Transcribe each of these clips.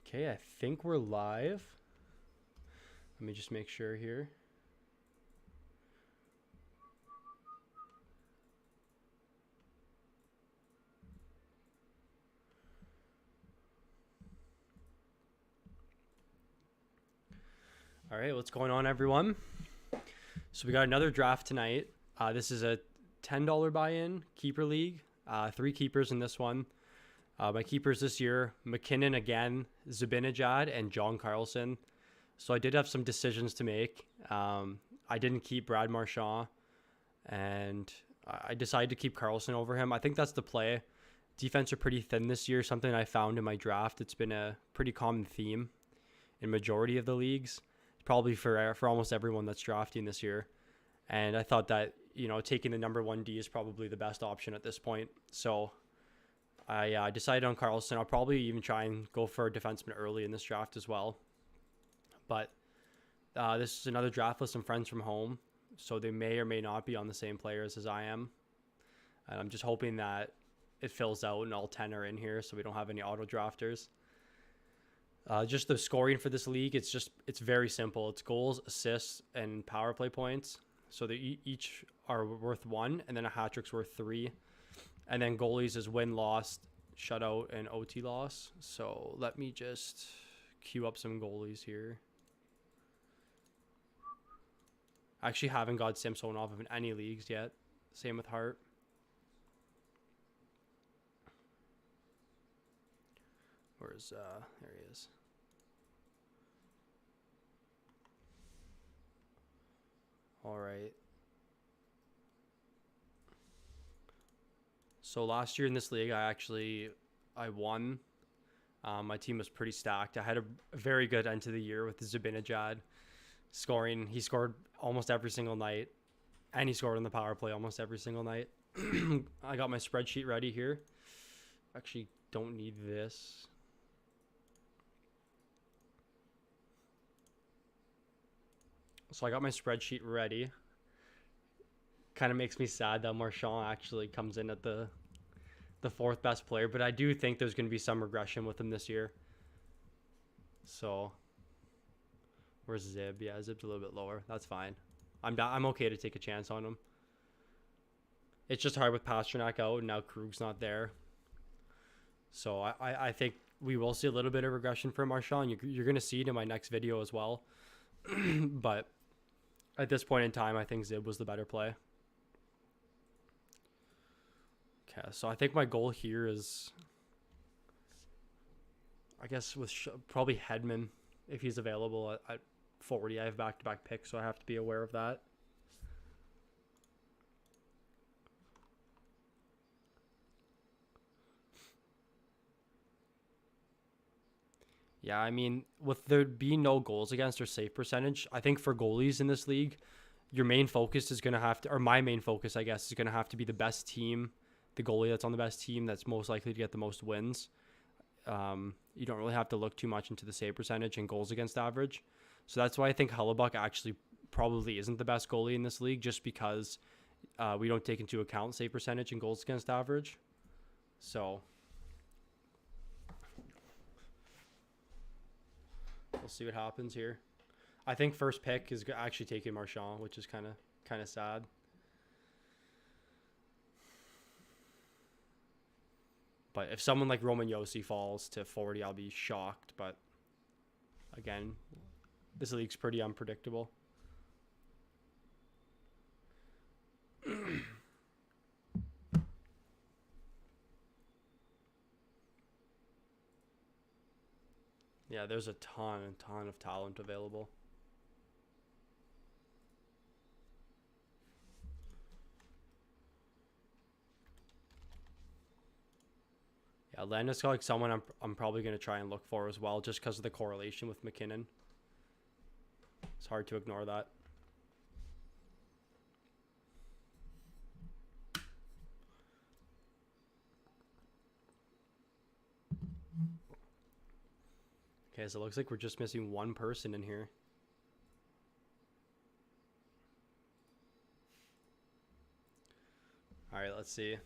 Okay, I think we're live. Let me just make sure here. All right, what's going on, everyone? So we got another draft tonight. This is a $10 buy-in keeper league. 3 keepers in this one. My keepers this year, McKinnon again, Zibanejad, and John Carlson. So I did have some decisions to make. I didn't keep Brad Marchand, and I decided to keep Carlson over him. I think that's the play. Defense are pretty thin this year, something I found in my draft. It's been a pretty common theme in majority of the leagues, probably for almost everyone that's drafting this year. And I thought that, taking the number 1D is probably the best option at this point. So I decided on Carlson. I'll probably even try and go for a defenseman early in this draft as well. But this is another draft with some friends from home, so they may or may not be on the same players as I am. And I'm just hoping that it fills out and all 10 are in here so we don't have any auto drafters. Just the scoring for this league, it's very simple. It's goals, assists, and power play points. So they each are worth 1, and then a hat trick's worth 3. And then goalies is win, loss, shutout, and OT loss. So let me just queue up some goalies here. I actually haven't got Samsonov in any leagues yet. Same with Hart. Where's there he is. All right. So last year in this league, I won. My team was pretty stacked. I had a very good end to the year with Zibanejad scoring. He scored almost every single night, and he scored on the power play almost every single night. I got my spreadsheet ready here. Actually, don't need this. So I got my spreadsheet ready. Kind of makes me sad that Marchand actually comes in at the 4th best player, but I do think there's going to be some regression with him this year. So where's Zib? Yeah, Zib's a little bit lower. That's fine. I'm okay to take a chance on him. It's just hard with Pasternak out, and now Krug's not there. So I think we will see a little bit of regression for Marchand. You're going to see it in my next video as well. But at this point in time, I think Zib was the better play. Okay, so I think my goal here is, I guess, with probably Hedman, if he's available at 40. I have back-to-back picks, so I have to be aware of that. Yeah, I mean, with there being no goals against or save percentage, I think for goalies in this league, your main focus is going to have to, or my main focus, I guess, is going to have to be the best team, the goalie that's on the best team that's most likely to get the most wins. You don't really have to look too much into the save percentage and goals against average. So that's why I think Hellebuck actually probably isn't the best goalie in this league, just because we don't take into account save percentage and goals against average. So we'll see what happens here. I think first pick is actually taking Marchand, which is kind of sad. But if someone like Roman Josi falls to 40, I'll be shocked. But again, this league's pretty unpredictable. Yeah, there's a ton of talent available. Yeah, Landeskog, someone I'm probably going to try and look for as well, just because of the correlation with McKinnon. It's hard to ignore that. Okay, so it looks like we're just missing one person in here. All right, let's see.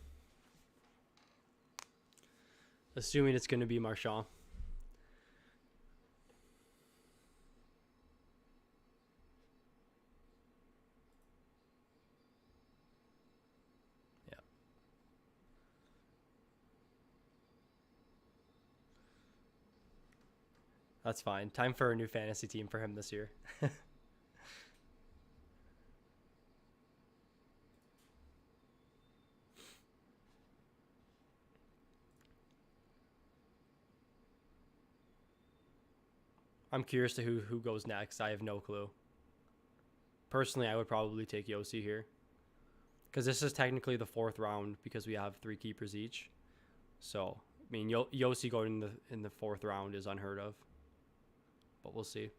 Assuming it's going to be Marchand. That's fine. Time for a new fantasy team for him this year. I'm curious to who goes next. I have no clue. Personally, I would probably take Yossi here. Because this is technically the 4th round because we have 3 keepers each. So, I mean, Yossi going in the 4th round is unheard of. But we'll see.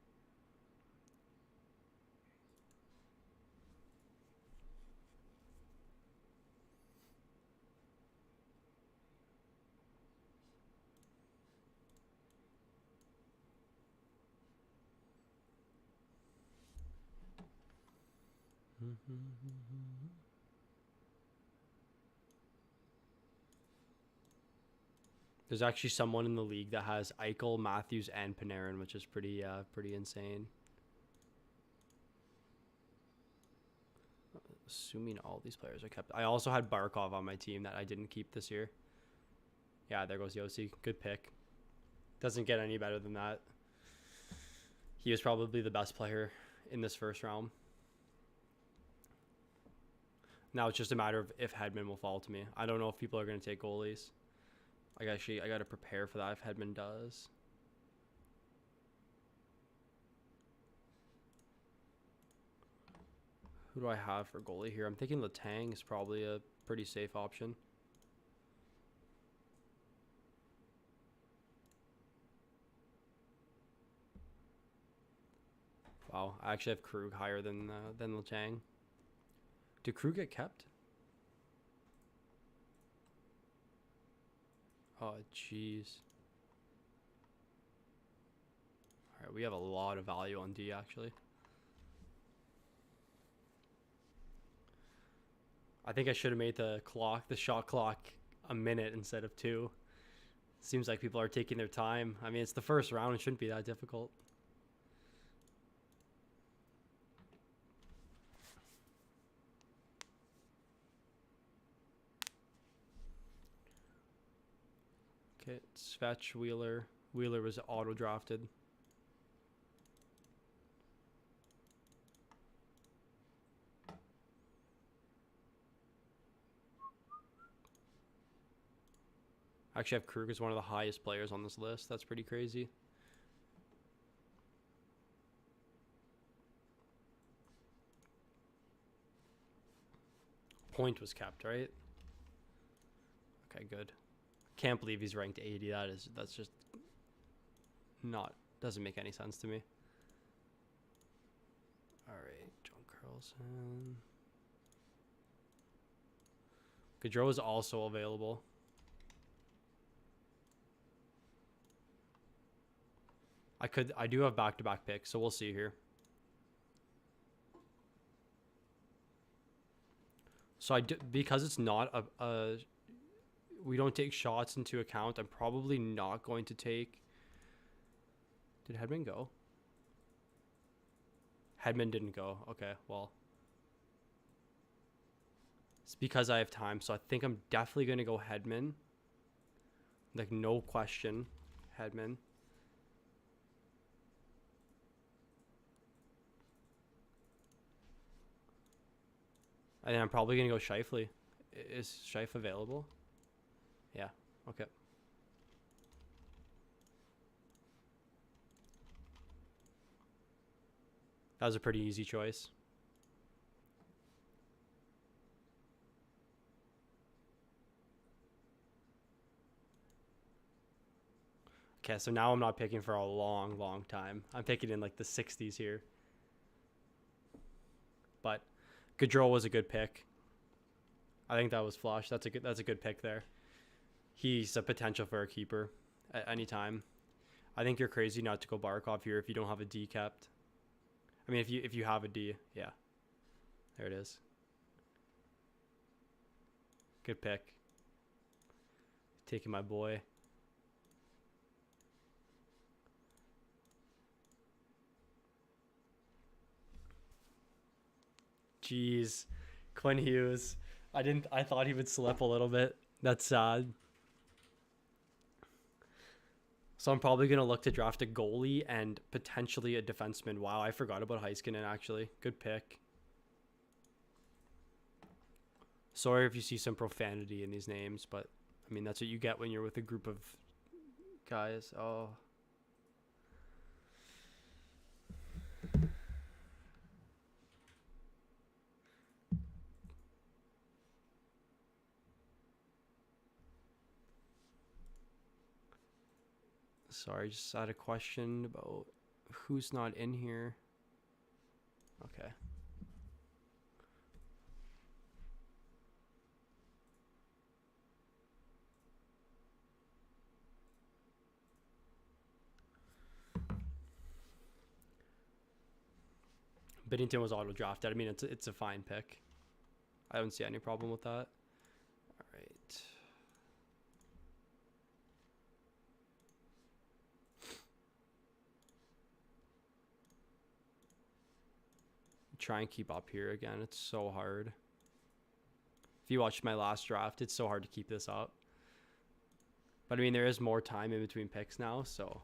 There's actually someone in the league that has Eichel, Matthews, and Panarin, which is pretty insane. Assuming all these players are kept. I also had Barkov on my team that I didn't keep this year. Yeah, there goes Yossi. Good pick. Doesn't get any better than that. He was probably the best player in this first round. Now it's just a matter of if Hedman will fall to me. I don't know if people are going to take goalies. I got to prepare for that if Hedman does. Who do I have for goalie here? I'm thinking Letang is probably a pretty safe option. Wow, I actually have Krug higher than Letang. Did Krug get kept? Oh, jeez. All right, we have a lot of value on D, actually. I think I should have made the shot clock a minute instead of 2. Seems like people are taking their time. I mean, it's the first round. It shouldn't be that difficult. Okay, Svetch, Wheeler. Wheeler was auto-drafted. Actually, I have Krug as one of the highest players on this list. That's pretty crazy. Point was kept, right? Okay, good. Can't believe he's ranked 80. That's just doesn't make any sense to me. All right, John Carlson. Gaudreau is also available. I do have back-to-back picks, so we'll see here. So because it's not we don't take shots into account, I'm probably not going to take. Did Hedman go? Hedman didn't go. Okay, well. It's because I have time, so I think I'm definitely going to go Hedman. Like, no question, Hedman. And then I'm probably going to go Scheifele. Is Scheif available? Yeah, okay. That was a pretty easy choice. Okay, so now I'm not picking for a long, long time. I'm picking in like the 60s here. But Gaudreau was a good pick. I think that was flush. That's a good pick there. He's a potential for a keeper at any time. I think you're crazy not to go Barkov here if you don't have a D kept. I mean, if you have a D, yeah. There it is. Good pick. Taking my boy. Jeez. Quinn Hughes. I thought he would slip a little bit. That's sad. So I'm probably going to look to draft a goalie and potentially a defenseman. Wow, I forgot about Heiskanen, actually. Good pick. Sorry if you see some profanity in these names, but, I mean, that's what you get when you're with a group of guys. Oh. Sorry, just had a question about who's not in here. Okay. Binnington was auto drafted. I mean, it's a fine pick. I don't see any problem with that. All right. Try and keep up here again. It's so hard. If you watched my last draft, it's so hard to keep this up. But I mean, there is more time in between picks now, so.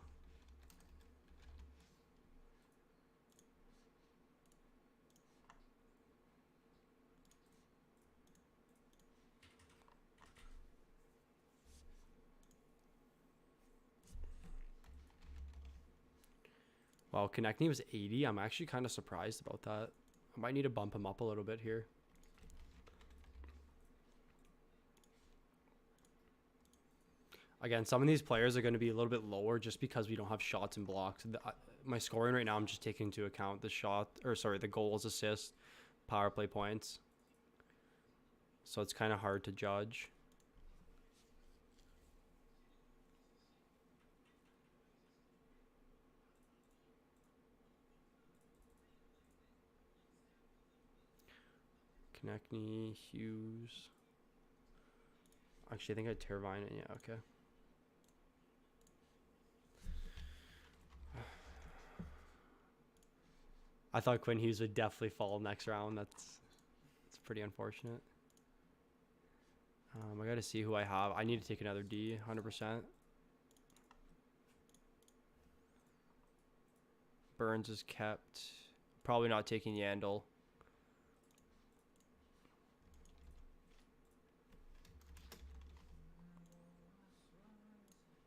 Wow, Konechny was 80. I'm actually kind of surprised about that. I might need to bump him up a little bit here. Again, some of these players are going to be a little bit lower just because we don't have shots and blocks. My scoring right now, I'm just taking into account the goals, assists, power play points. So it's kind of hard to judge. Konechny, Hughes. Actually, I think I had Teravainen. Yeah, okay. I thought Quinn Hughes would definitely fall next round. It's pretty unfortunate. I got to see who I have. I need to take another D, 100%. Burns is kept. Probably not taking Yandel.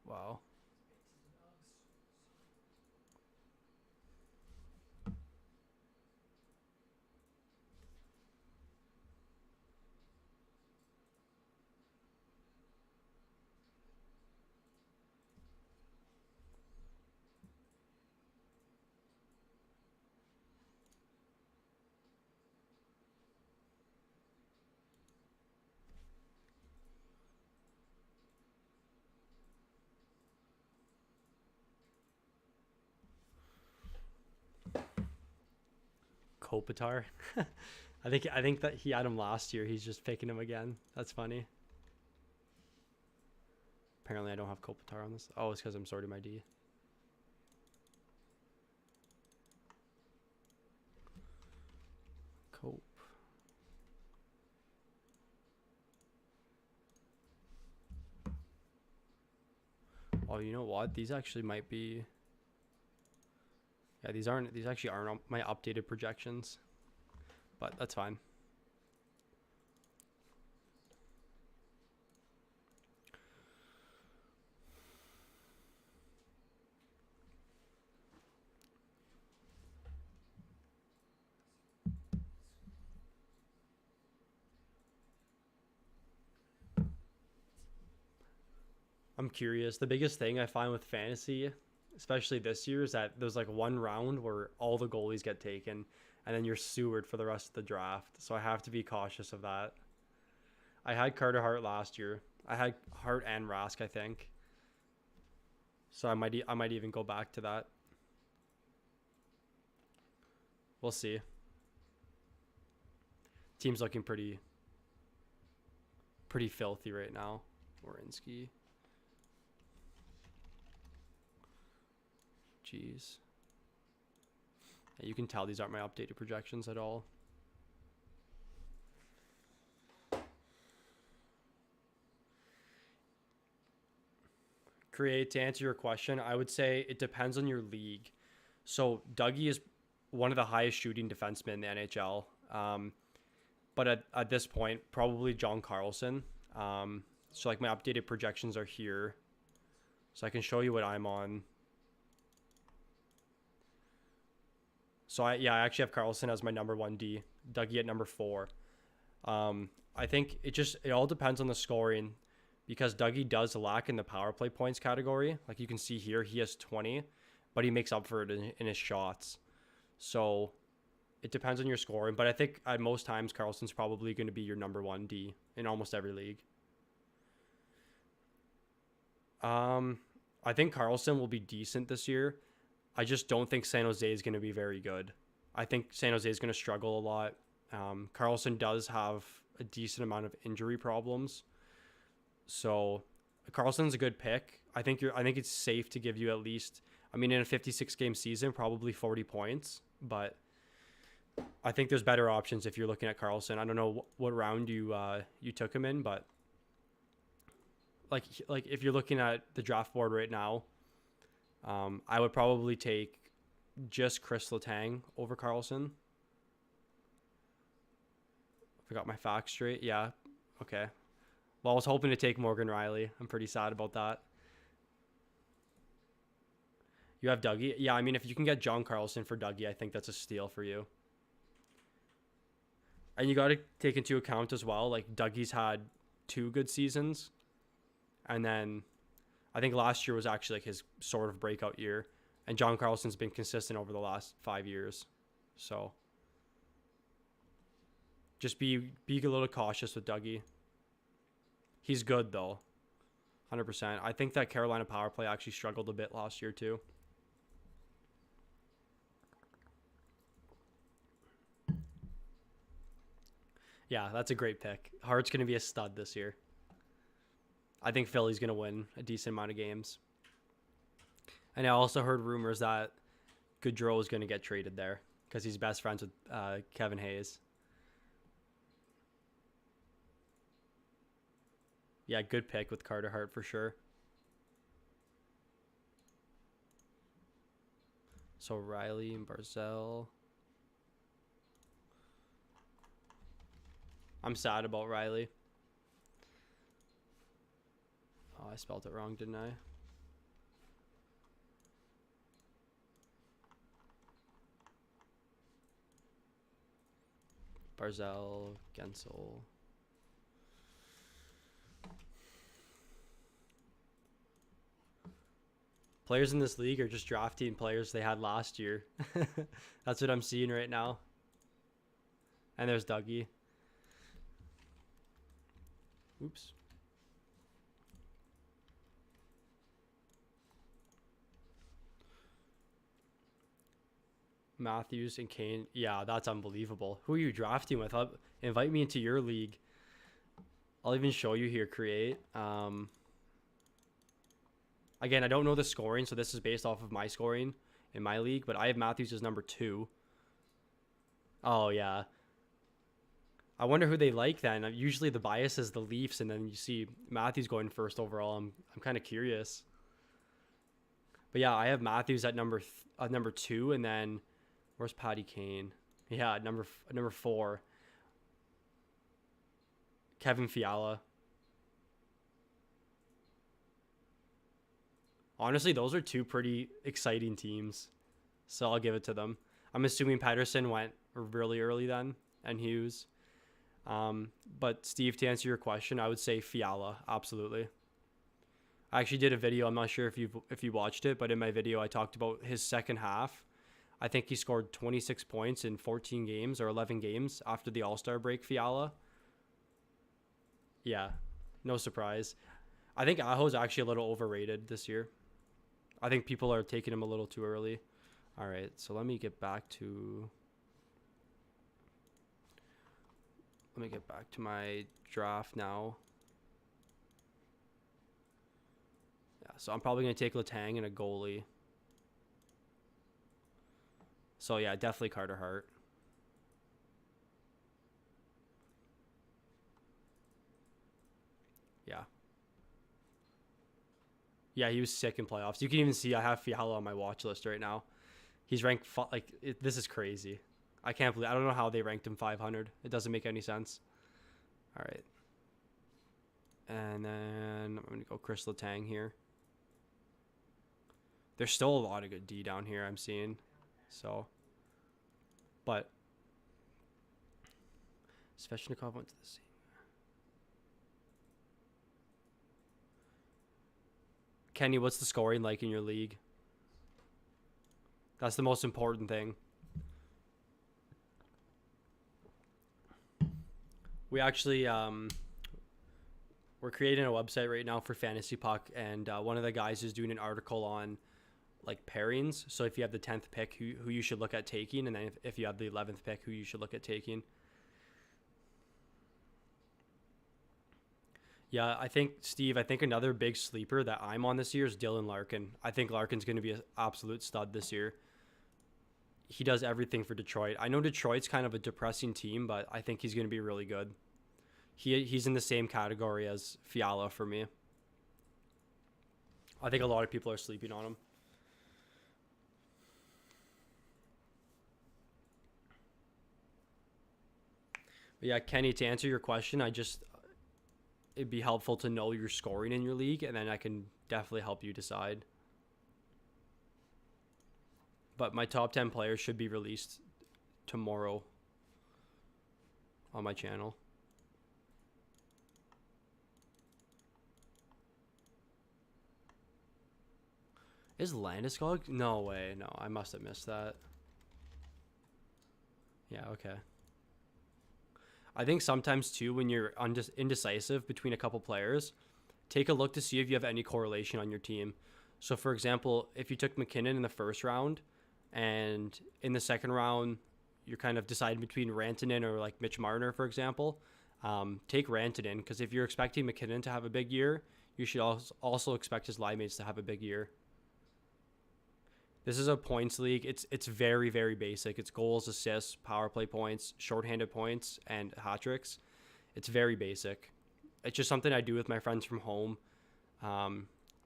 Wow. Kopitar. I think that he had him last year. He's just picking him again. That's funny. Apparently I don't have Kopitar on this. Oh, it's because I'm sorting my D. Cope. Oh, you know what? These actually might be. Yeah, these actually aren't my updated projections. But that's fine. I'm curious. The biggest thing I find with fantasy, especially this year, is that there's like one round where all the goalies get taken and then you're sewered for the rest of the draft. So I have to be cautious of that. I had Carter Hart last year. I had Hart and Rask, I think. So I might even go back to that. We'll see. Team's looking pretty filthy right now. Wierenski. Jeez. Yeah, you can tell these aren't my updated projections at all. Create, to answer your question, I would say it depends on your league. So Dougie is one of the highest shooting defensemen in the NHL. But at this point, probably John Carlson. So like my updated projections are here. So I can show you what I'm on. So I actually have Carlson as my number 1D, Dougie at number 4. I think it all depends on the scoring, because Dougie does lack in the power play points category. Like you can see here, he has 20, but he makes up for it in his shots. So it depends on your scoring, but I think at most times Carlson's probably going to be your number 1D in almost every league. I think Carlson will be decent this year. I just don't think San Jose is going to be very good. I think San Jose is going to struggle a lot. Carlson does have a decent amount of injury problems, so Carlson's a good pick. I think it's safe to give you at least, I mean, in a 56 game season, probably 40 points, but I think there's better options if you're looking at Carlson. I don't know what round you took him in, but like if you're looking at the draft board right now, I would probably take just Chris Letang over Carlson. If I got my facts straight. Yeah. Okay. Well, I was hoping to take Morgan Riley. I'm pretty sad about that. You have Dougie. Yeah, I mean, if you can get John Carlson for Dougie, I think that's a steal for you. And you got to take into account as well, like Dougie's had 2 good seasons. And then I think last year was actually like his sort of breakout year. And John Carlson's been consistent over the last 5 years. So just be a little cautious with Dougie. He's good though. 100%. I think that Carolina power play actually struggled a bit last year too. Yeah, that's a great pick. Hart's going to be a stud this year. I think Philly's going to win a decent amount of games. And I also heard rumors that Gaudreau is going to get traded there because he's best friends with Kevin Hayes. Yeah, good pick with Carter Hart for sure. So Riley and Barzell. I'm sad about Riley. Oh, I spelled it wrong, didn't I? Barzell, Gensel. Players in this league are just drafting players they had last year. That's what I'm seeing right now. And there's Dougie. Oops. Matthews and Kane. Yeah, that's unbelievable. Who are you drafting with? Invite me into your league. I'll even show you here, create. Again, I don't know the scoring, so this is based off of my scoring in my league, but I have Matthews as number 2. Oh, yeah. I wonder who they like then. Usually the bias is the Leafs, and then you see Matthews going first overall. I'm kind of curious. But yeah, I have Matthews at number 2, and then where's Patty Kane? Yeah, number 4. Kevin Fiala. Honestly, those are 2 pretty exciting teams, so I'll give it to them. I'm assuming Pettersson went really early then, and Hughes. But Steve, to answer your question, I would say Fiala, absolutely. I actually did a video. I'm not sure if you watched it, but in my video, I talked about his second half. I think he scored 26 points in 14 games or 11 games after the All-Star break, Fiala. Yeah, no surprise. I think Aho's actually a little overrated this year. I think people are taking him a little too early. All right, so let me get back to my draft now. Yeah, so I'm probably going to take Letang and a goalie. So yeah, definitely Carter Hart. Yeah. Yeah, he was sick in playoffs. You can even see I have Fiala on my watch list right now. He's ranked this is crazy. I can't believe I don't know how they ranked him 500. It doesn't make any sense. All right. And then I'm going to go Chris Letang here. There's still a lot of good D down here I'm seeing. So, but Svechnikov went to the same. Kenny, what's the scoring like in your league? That's the most important thing. We actually we're creating a website right now for Fantasy Puck, and one of the guys is doing an article on like pairings. So if you have the 10th pick, who you should look at taking, and then if you have the 11th pick, who you should look at taking. Yeah, I think, Steve, another big sleeper that I'm on this year is Dylan Larkin. I think Larkin's going to be an absolute stud this year. He does everything for Detroit. I know Detroit's kind of a depressing team, but I think he's going to be really good. He's in the same category as Fiala for me. I think a lot of people are sleeping on him. But yeah, Kenny, to answer your question, it'd be helpful to know your scoring in your league, and then I can definitely help you decide. But my top 10 players should be released tomorrow on my channel. Is Landeskog? No way. No, I must have missed that. Yeah, okay. I think sometimes too, when you're indecisive between a couple players, take a look to see if you have any correlation on your team. So for example, if you took McKinnon in the first round and in the second round, you're kind of deciding between Rantanen or like Mitch Marner, for example, take Rantanen, because if you're expecting McKinnon to have a big year, you should also expect his line mates to have a big year. This is a points league. It's very, very basic. It's goals, assists, power play points, shorthanded points, and hat tricks. It's very basic. It's just something I do with my friends from home,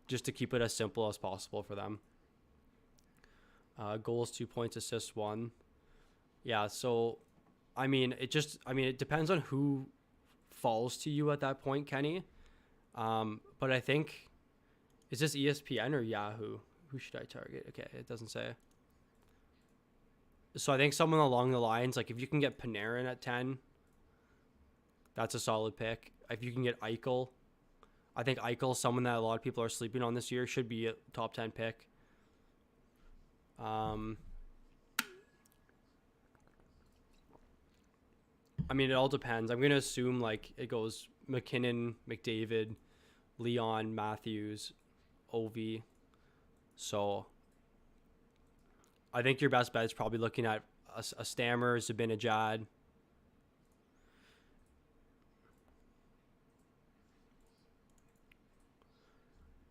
just to keep it as simple as possible for them. Goals, 2 points, assists, 1. Yeah, so, it depends on who falls to you at that point, Kenny. But I think, is this ESPN or Yahoo? Who should I target? Okay, it doesn't say. So I think someone along the lines, like if you can get Panarin at 10, that's a solid pick. If you can get Eichel, I think Eichel, someone that a lot of people are sleeping on this year, should be a top 10 pick. It all depends. I'm going to assume like it goes McKinnon, McDavid, Leon, Matthews, Ovi. So I think your best bet is probably looking at a Stammer, Zibanejad.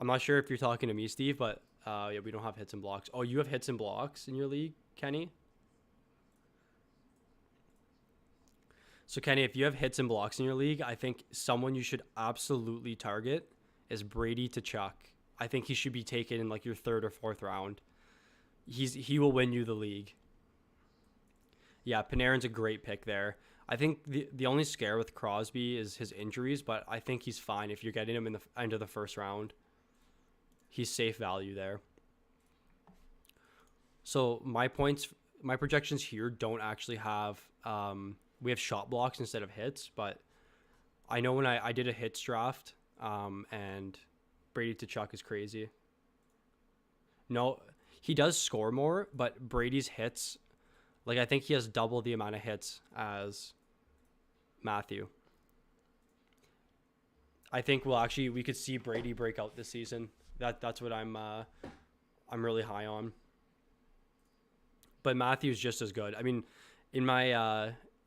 I'm not sure if you're talking to me, Steve, but yeah, we don't have hits and blocks. Oh, you have hits and blocks in your league, Kenny? So, Kenny, if you have hits and blocks in your league, I think someone you should absolutely target is Brady Tkachuk. I think he should be taken in like your 3rd or 4th round. He will win you the league. Yeah, Panarin's a great pick there. I think the only scare with Crosby is his injuries, but I think he's fine if you're getting him in the end of the 1st round. He's safe value there. So my projections here don't actually have we have shot blocks instead of hits, but I know when I did a hits draft and Brady Tkachuk is crazy. No, he does score more, but Brady's hits, like I think he has double the amount of hits as Matthew. I think we could see Brady break out this season. That's what I'm really high on. But Matthew's just as good. I mean, in my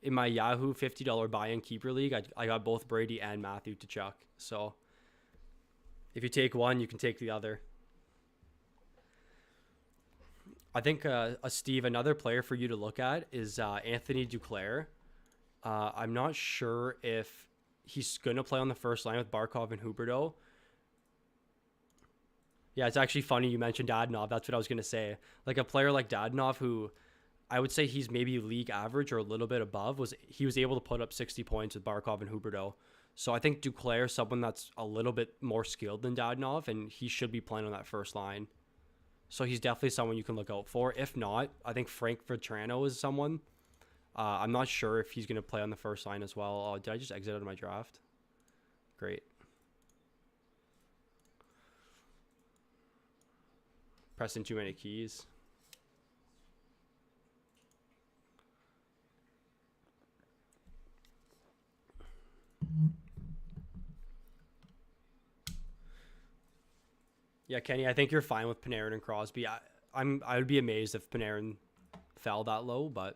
Yahoo $50 buy-in keeper league, I got both Brady and Matthew Tkachuk. So if you take one, you can take the other. I think, Steve, another player for you to look at is Anthony Duclair. I'm not sure if he's going to play on the first line with Barkov and Huberdeau. Yeah, it's actually funny you mentioned Dadonov. That's what I was gonna say. Like a player like Dadonov, who I would say he's maybe league average or a little bit above, he was able to put up 60 points with Barkov and Huberdeau. So I think Duclair is someone that's a little bit more skilled than Dadonov, and he should be playing on that first line. So he's definitely someone you can look out for. If not, I think Frank Vetrano is someone. I'm not sure if he's going to play on the first line as well. Oh, did I just exit out of my draft? Great. Pressing too many keys. Yeah, Kenny, I think you're fine with Panarin and Crosby. I would be amazed if Panarin fell that low, but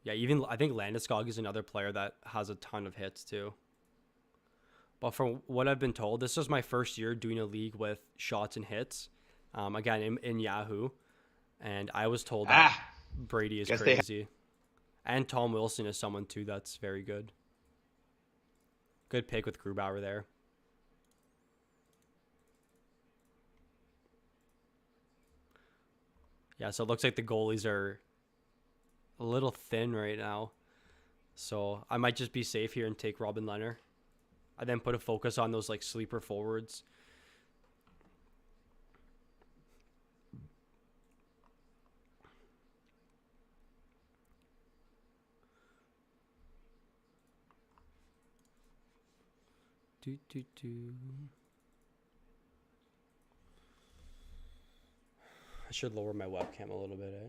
yeah, even I think Landeskog is another player that has a ton of hits too. But from what I've been told, this was my first year doing a league with shots and hits. Again, in Yahoo, and I was told that Brady is crazy, and Tom Wilson is someone too that's very good. Good pick with Grubauer there. Yeah, so it looks like the goalies are a little thin right now. So I might just be safe here and take Robin Lehner. I then put a focus on those like sleeper forwards. I should lower my webcam a little bit, eh?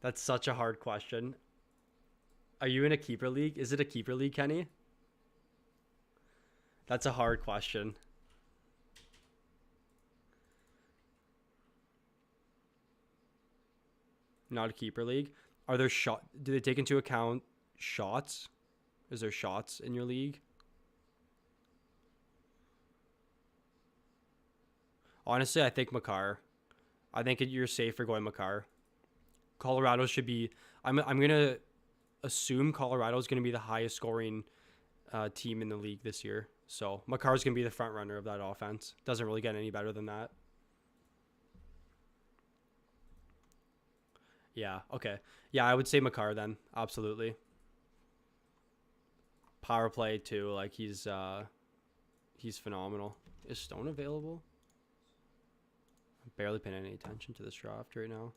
That's such a hard question. Are you in a keeper league? Is it a keeper league, Kenny? That's a hard question. Not a keeper league. Are there shot? Do they take into account shots? Is there shots in your league? Honestly, I think Makar. I think you're safe for going Makar. Colorado should be. I'm gonna assume Colorado is gonna be the highest scoring team in the league this year. So Makar's gonna be the front runner of that offense. Doesn't really get any better than that. Yeah. Okay. Yeah, I would say Makar then. Absolutely. Power play too. Like he's phenomenal. Is Stone available? I'm barely paying any attention to this draft right now.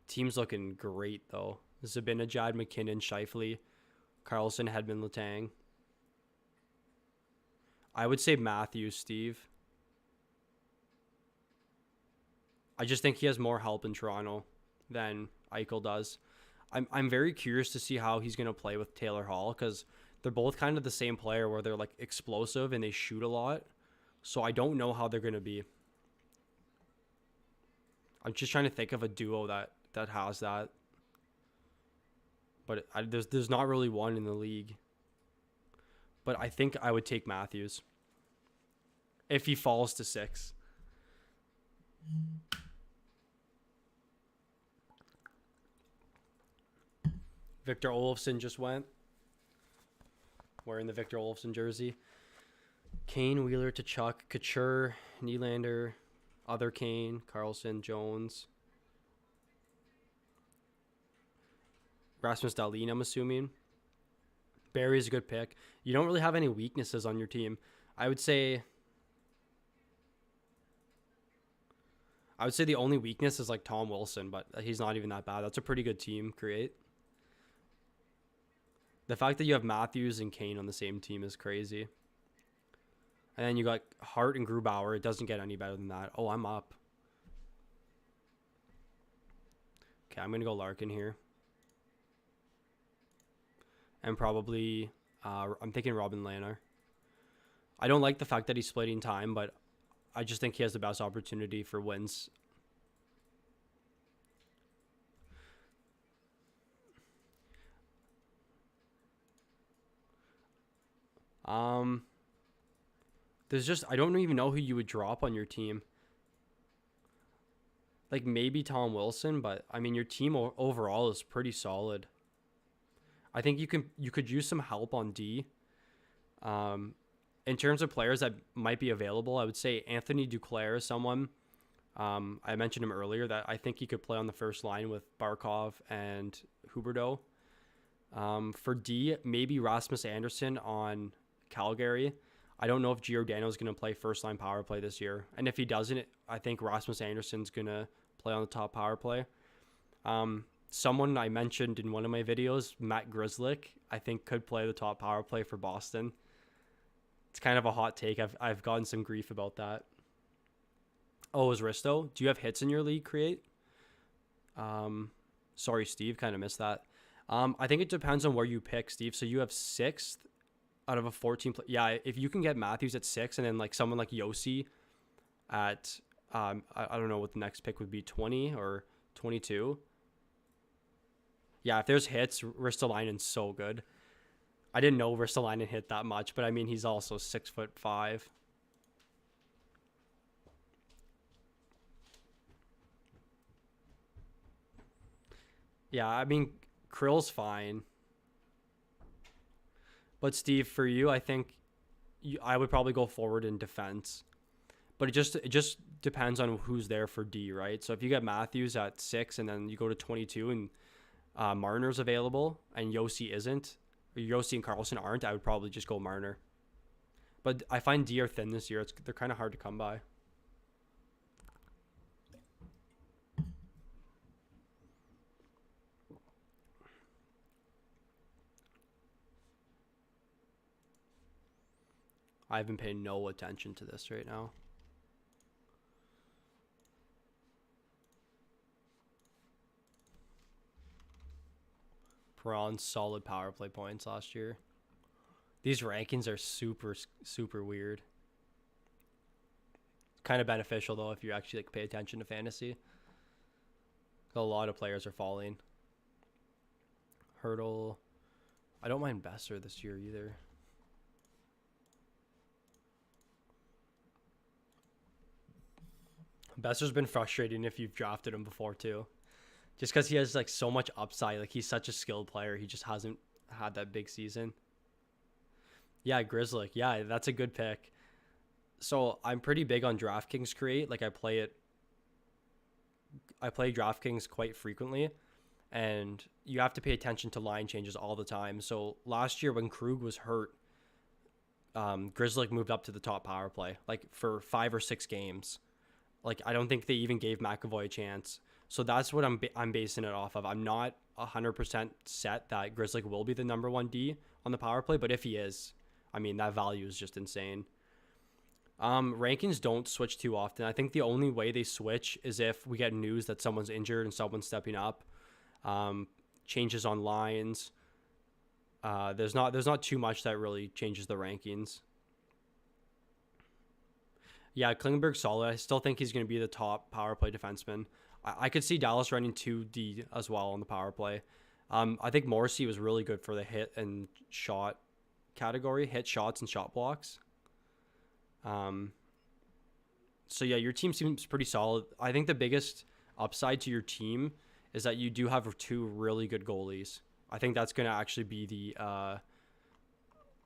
Team's looking great though. Zibanejad, McKinnon, Scheifele, Carlson, Hedman, Letang. I would say Matthews, Steve. I just think he has more help in Toronto than Eichel does. I'm very curious to see how he's going to play with Taylor Hall because they're both kind of the same player where they're like explosive and they shoot a lot. So I don't know how they're going to be. I'm just trying to think of a duo that has that. But there's not really one in the league. But I think I would take Matthews if he falls to 6. Victor Olofsson just went. Wearing the Victor Olofsson jersey. Kane, Wheeler, Tkachuk, Couture, Nylander, other Kane, Carlson, Jones. Rasmus Dahlin, I'm assuming. Barry's a good pick. You don't really have any weaknesses on your team. I would say the only weakness is like Tom Wilson, but he's not even that bad. That's a pretty good team create. The fact that you have Matthews and Kane on the same team is crazy. And then you got Hart and Grubauer. It doesn't get any better than that. Oh, I'm up. Okay, I'm going to go Larkin here. And probably, I'm thinking Robin Lehner. I don't like the fact that he's splitting time, but I just think he has the best opportunity for wins. There's just, I don't even know who you would drop on your team. Like maybe Tom Wilson, but I mean your team overall is pretty solid. I think you could use some help on D. In terms of players that might be available, I would say Anthony Duclair is someone. I mentioned him earlier that I think he could play on the first line with Barkov and Huberdeau. For D, maybe Rasmus Anderson on Calgary. I don't know if Giordano is going to play first line power play this year. And if he doesn't, I think Rasmus Anderson's going to play on the top power play. Someone I mentioned in one of my videos, Matt Grzelcyk, I think could play the top power play for Boston. It's kind of a hot take. I've gotten some grief about that. Oh, is Risto? Do you have hits in your league, Create? Sorry, Steve, kind of missed that. I think it depends on where you pick, Steve. So you have 6th out of a 14. Yeah, if you can get Matthews at 6 and then like someone like Yossi at, I don't know what the next pick would be, 20 or 22. Yeah, if there's hits, Ristolainen's so good. I didn't know Ristolainen hit that much, but I mean, he's also 6'5". Yeah, I mean, Krill's fine. But Steve, for you, I think I would probably go forward in defense. But it just depends on who's there for D, right? So if you get Matthews at 6 and then you go to 22 and Marner's available and Yossi isn't, or Yossi and Carlson aren't, I would probably just go Marner. But I find D are thin this year. They're kind of hard to come by. I've been paying no attention to this right now. Perron, solid power play points last year. These rankings are super, super weird. Kind of beneficial, though, if you actually like pay attention to fantasy. A lot of players are falling. Hurdle. I don't mind Besser this year either. Besser's been frustrating if you've drafted him before, too. Just because he has like so much upside. Like he's such a skilled player. He just hasn't had that big season. Yeah, Grzelcyk. Yeah, that's a good pick. So I'm pretty big on DraftKings Create. Like I play DraftKings quite frequently. And you have to pay attention to line changes all the time. So last year when Krug was hurt, Grzelcyk moved up to the top power play. Like for 5 or 6 games. Like I don't think they even gave McAvoy a chance. So that's what I'm basing it off of. I'm not 100% set that Grzelcyk will be the number 1 D on the power play, but if he is, I mean, that value is just insane. Rankings don't switch too often. I think the only way they switch is if we get news that someone's injured and someone's stepping up. Changes on lines. There's not too much that really changes the rankings. Yeah, Klingberg's solid. I still think he's going to be the top power play defenseman. I could see Dallas running 2D as well on the power play. I think Morrissey was really good for the hit and shot category, hit shots and shot blocks. So yeah, your team seems pretty solid. I think the biggest upside to your team is that you do have 2 really good goalies. I think that's going to actually be the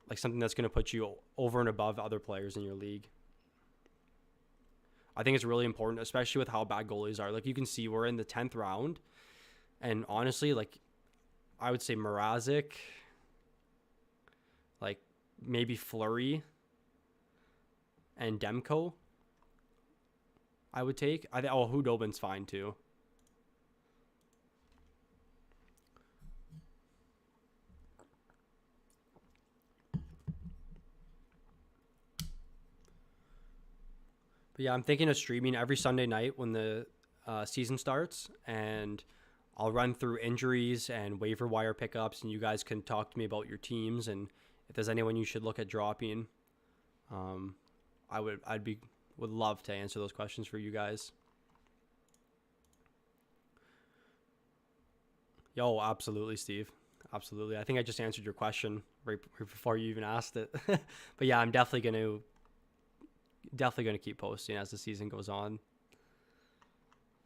like something that's going to put you over and above other players in your league. I think it's really important, especially with how bad goalies are. Like you can see we're in the 10th round. And honestly, like I would say Mrazek, like maybe Fleury and Demko I would take. Hudobin's fine too. But yeah, I'm thinking of streaming every Sunday night when the season starts, and I'll run through injuries and waiver wire pickups, and you guys can talk to me about your teams and if there's anyone you should look at dropping. Would love to answer those questions for you guys. Yo, absolutely, Steve. Absolutely. I think I just answered your question right before you even asked it. But yeah, I'm definitely going to definitely going to keep posting as the season goes on.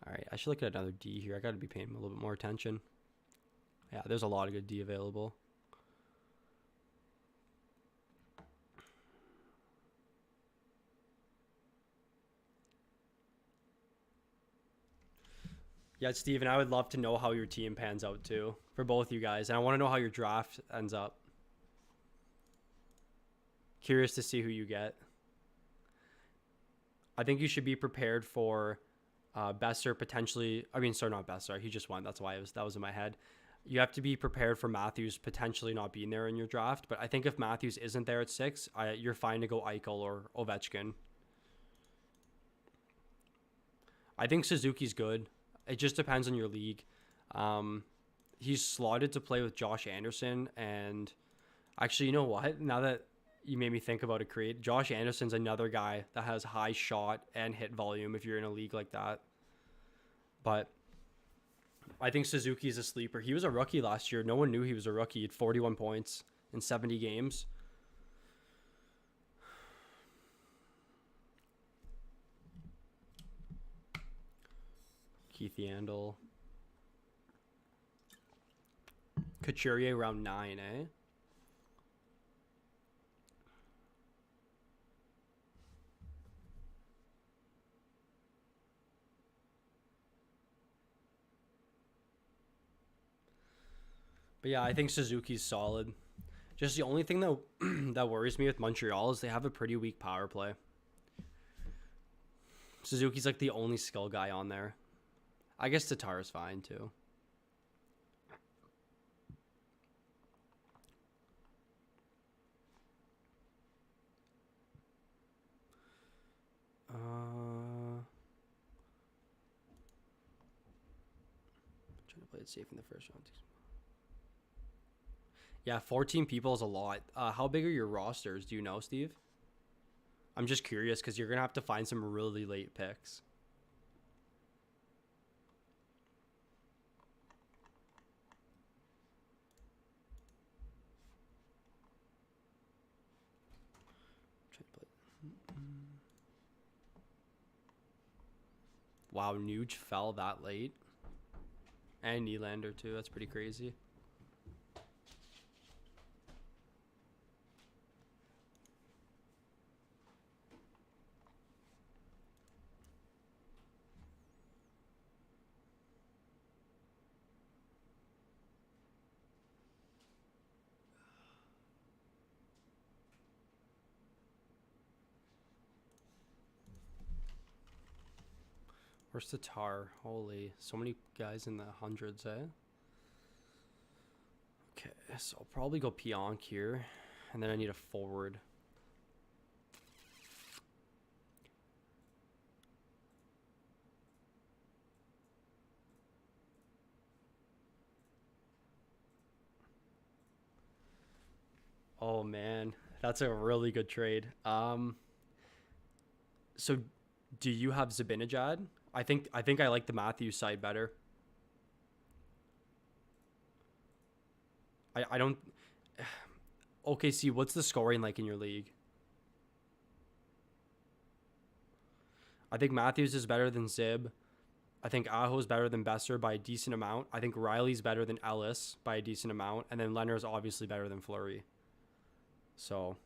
All right, I should look at another D here. I got to be paying him a little bit more attention. Yeah, there's a lot of good D available. Yeah, Steven, I would love to know how your team pans out too for both you guys. And I want to know how your draft ends up. Curious to see who you get. I think you should be prepared for Besser potentially. I mean, sorry, not Besser. He just won. That's why that was in my head. You have to be prepared for Matthews potentially not being there in your draft. But I think if Matthews isn't there at 6, you're fine to go Eichel or Ovechkin. I think Suzuki's good. It just depends on your league. He's slotted to play with Josh Anderson. And actually, you know what? Now that you made me think about it, Josh Anderson's another guy that has high shot and hit volume if you're in a league like that. But I think Suzuki's a sleeper. He was a rookie last year. No one knew he was a rookie. He had 41 points in 70 games. Keith Yandel. Couturier round 9, eh? But yeah, I think Suzuki's solid. Just the only thing that that worries me with Montreal is they have a pretty weak power play. Suzuki's like the only skill guy on there. I guess Tatar's fine too. Trying to play it safe in the first round. Yeah, 14 people is a lot. How big are your rosters? Do you know, Steve? I'm just curious because you're going to have to find some really late picks. Wow, Nuge fell that late. And Nylander too. That's pretty crazy. Where's Tatar? Holy, so many guys in the hundreds, eh? Okay, so I'll probably go Pionk here. And then I need a forward. Oh, man. That's a really good trade. So do you have Zibanejad? I think I like the Matthews side better. I don't. OKC, what's the scoring like in your league? I think Matthews is better than Zib. I think Aho's better than Besser by a decent amount. I think Riley's better than Ellis by a decent amount. And then Leonard's obviously better than Fleury. So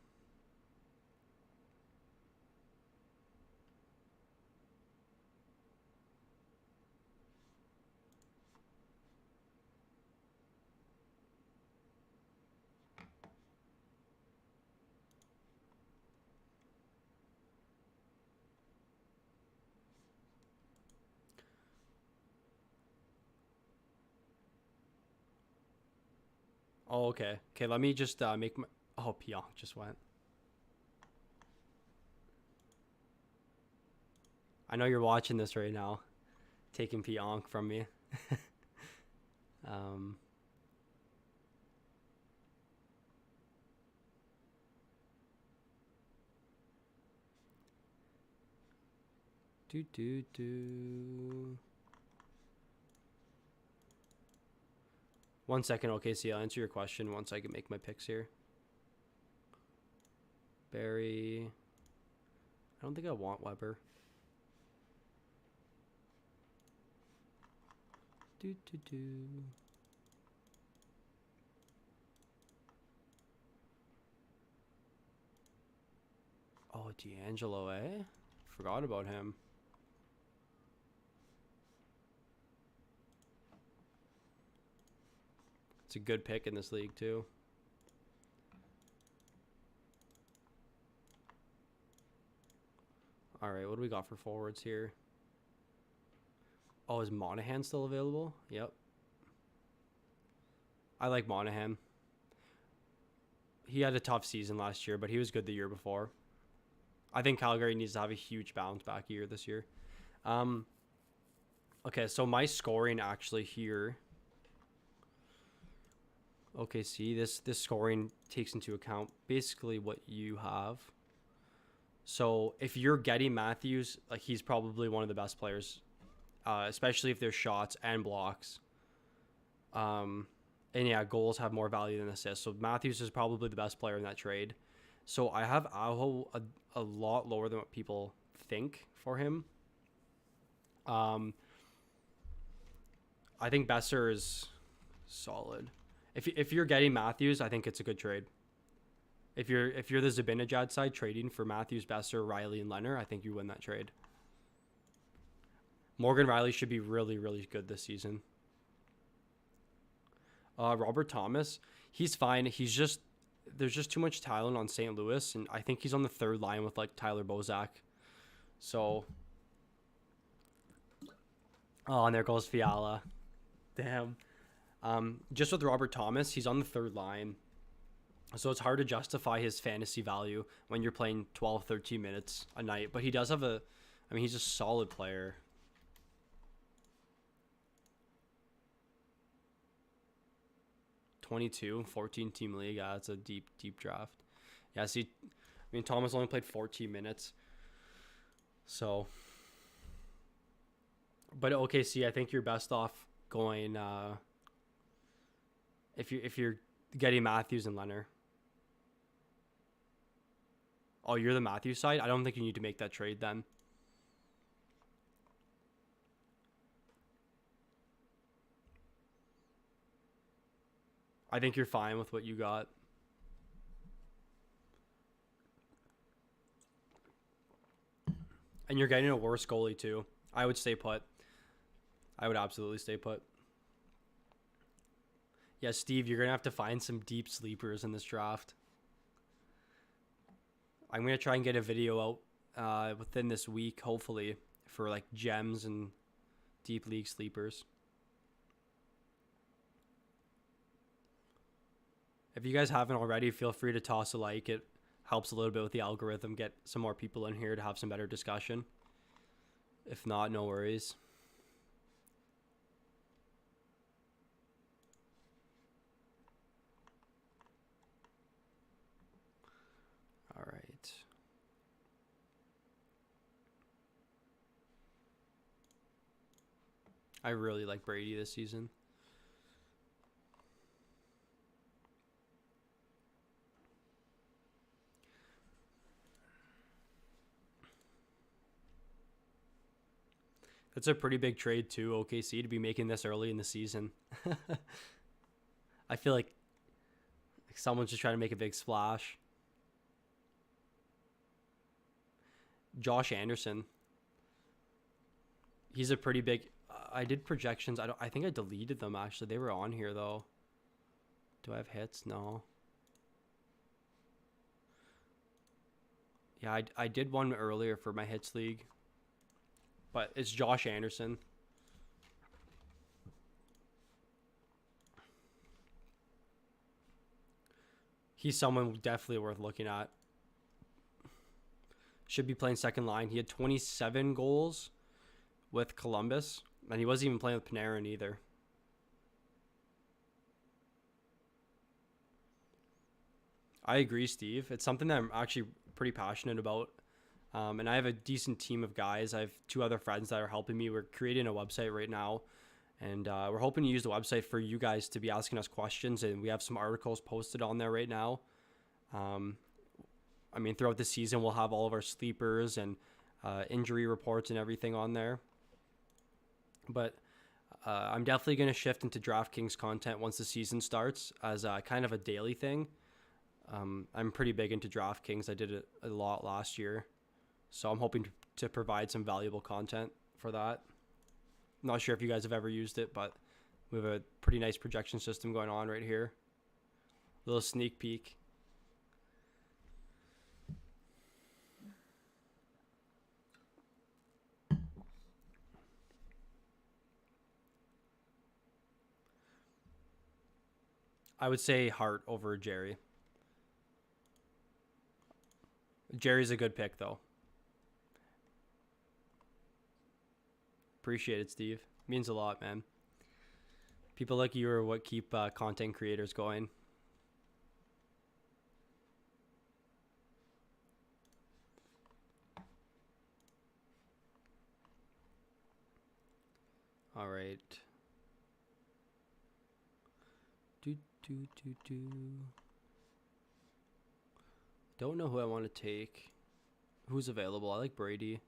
oh, okay. Okay, let me just make my... Oh, Pionk just went. I know you're watching this right now. Taking Pionk from me. um... Do. 1 second, OKC. I'll answer your question once I can make my picks here. Barry. I don't think I want Weber. Do, do, do. Oh, D'Angelo, eh? Forgot about him. It's a good pick in this league, too. All right, what do we got for forwards here? Oh, is Monahan still available? Yep. I like Monahan. He had a tough season last year, but he was good the year before. I think Calgary needs to have a huge bounce back year this year. Okay, so my scoring actually here. Okay, see, this scoring takes into account basically what you have. So if you're getting Matthews, like he's probably one of the best players, especially if there's shots and blocks. And yeah, goals have more value than assists. So Matthews is probably the best player in that trade. So I have Aho a lot lower than what people think for him. I think Besser is solid. If you're getting Matthews, I think it's a good trade. If you're the Zibanejad side trading for Matthews, Besser, Riley, and Leonard, I think you win that trade. Morgan Riley should be really, really good this season. Robert Thomas, he's fine. There's just too much talent on St. Louis, and I think he's on the third line with like Tyler Bozak. So, and there goes Fiala. Damn. Just with Robert Thomas, he's on the third line. So it's hard to justify his fantasy value when you're playing 12, 13 minutes a night. But he does have he's a solid player. (22) 14-team league. Yeah, it's a deep draft. Yeah, see, Thomas only played 14 minutes. So, but OKC, I think you're best off going if you're getting Matthews and Leonard. Oh, you're the Matthews side? I don't think you need to make that trade then. I think you're fine with what you got. And you're getting a worse goalie too. I would stay put. I would absolutely stay put. Yeah, Steve, you're going to have to find some deep sleepers in this draft. I'm going to try and get a video out within this week, hopefully, for like gems and deep league sleepers. If you guys haven't already, feel free to toss a like. It helps a little bit with the algorithm, get some more people in here to have some better discussion. If not, no worries. All right. I really like Brady this season. That's a pretty big trade too, OKC, to be making this early in the season. I feel like someone's just trying to make a big splash. Josh Anderson. He's a pretty big... I did projections. I think I deleted them, actually. They were on here, though. Do I have hits? No. Yeah, I did one earlier for my hits league. But it's Josh Anderson. He's someone definitely worth looking at. Should be playing second line. He had 27 goals with Columbus. And he wasn't even playing with Panarin either. I agree, Steve. It's something that I'm actually pretty passionate about. And I have a decent team of guys. I have 2 other friends that are helping me. We're creating a website right now. And we're hoping to use the website for you guys to be asking us questions. And we have some articles posted on there right now. I mean, throughout the season, we'll have all of our sleepers and injury reports and everything on there. But I'm definitely going to shift into DraftKings content once the season starts as kind of a daily thing. I'm pretty big into DraftKings. I did it a lot last year. So I'm hoping to provide some valuable content for that. I'm not sure if you guys have ever used it, but we have a pretty nice projection system going on right here. Little sneak peek. I would say Hart over Jerry. Jerry's a good pick, though. Appreciate it, Steve. Means a lot, man. People like you are what keep content creators going. All right. Don't know who I want to take. Who's available? I like Brady.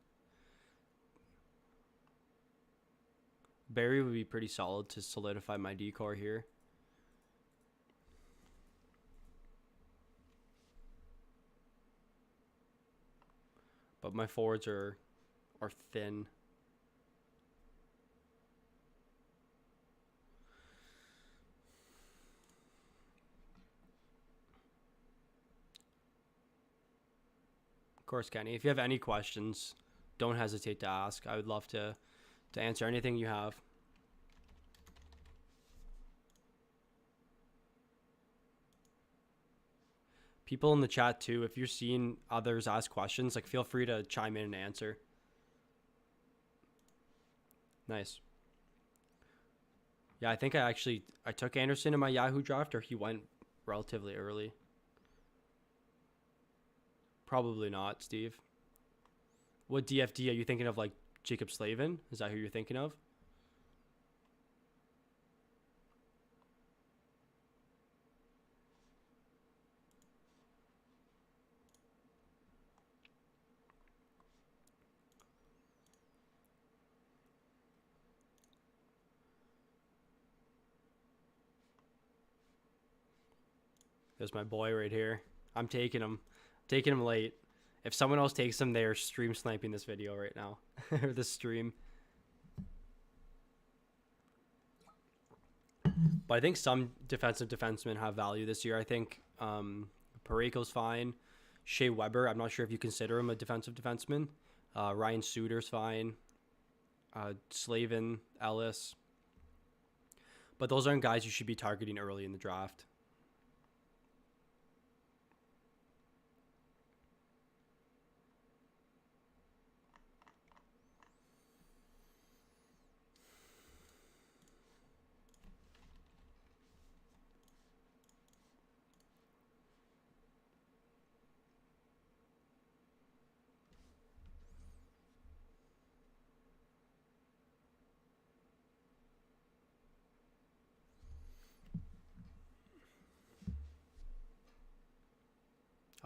Barry would be pretty solid to solidify my decor here. But my forwards are thin. Of course, Kenny, if you have any questions, don't hesitate to ask. I would love to answer anything you have. People in the chat too, if you're seeing others ask questions, like feel free to chime in and answer. Nice. Yeah, I think I took Anderson in my Yahoo draft, or he went relatively early. Probably not, Steve. What DFD are you thinking of? Like Jacob Slavin? Is that who you're thinking of? There's my boy right here. I'm taking him. Taking him late. If someone else takes him, they are stream sniping this video right now. Or this stream. But I think some defensive defensemen have value this year. I think Parayko's fine. Shea Weber, I'm not sure if you consider him a defensive defenseman. Ryan Suter's fine. Slavin, Ellis. But those aren't guys you should be targeting early in the draft.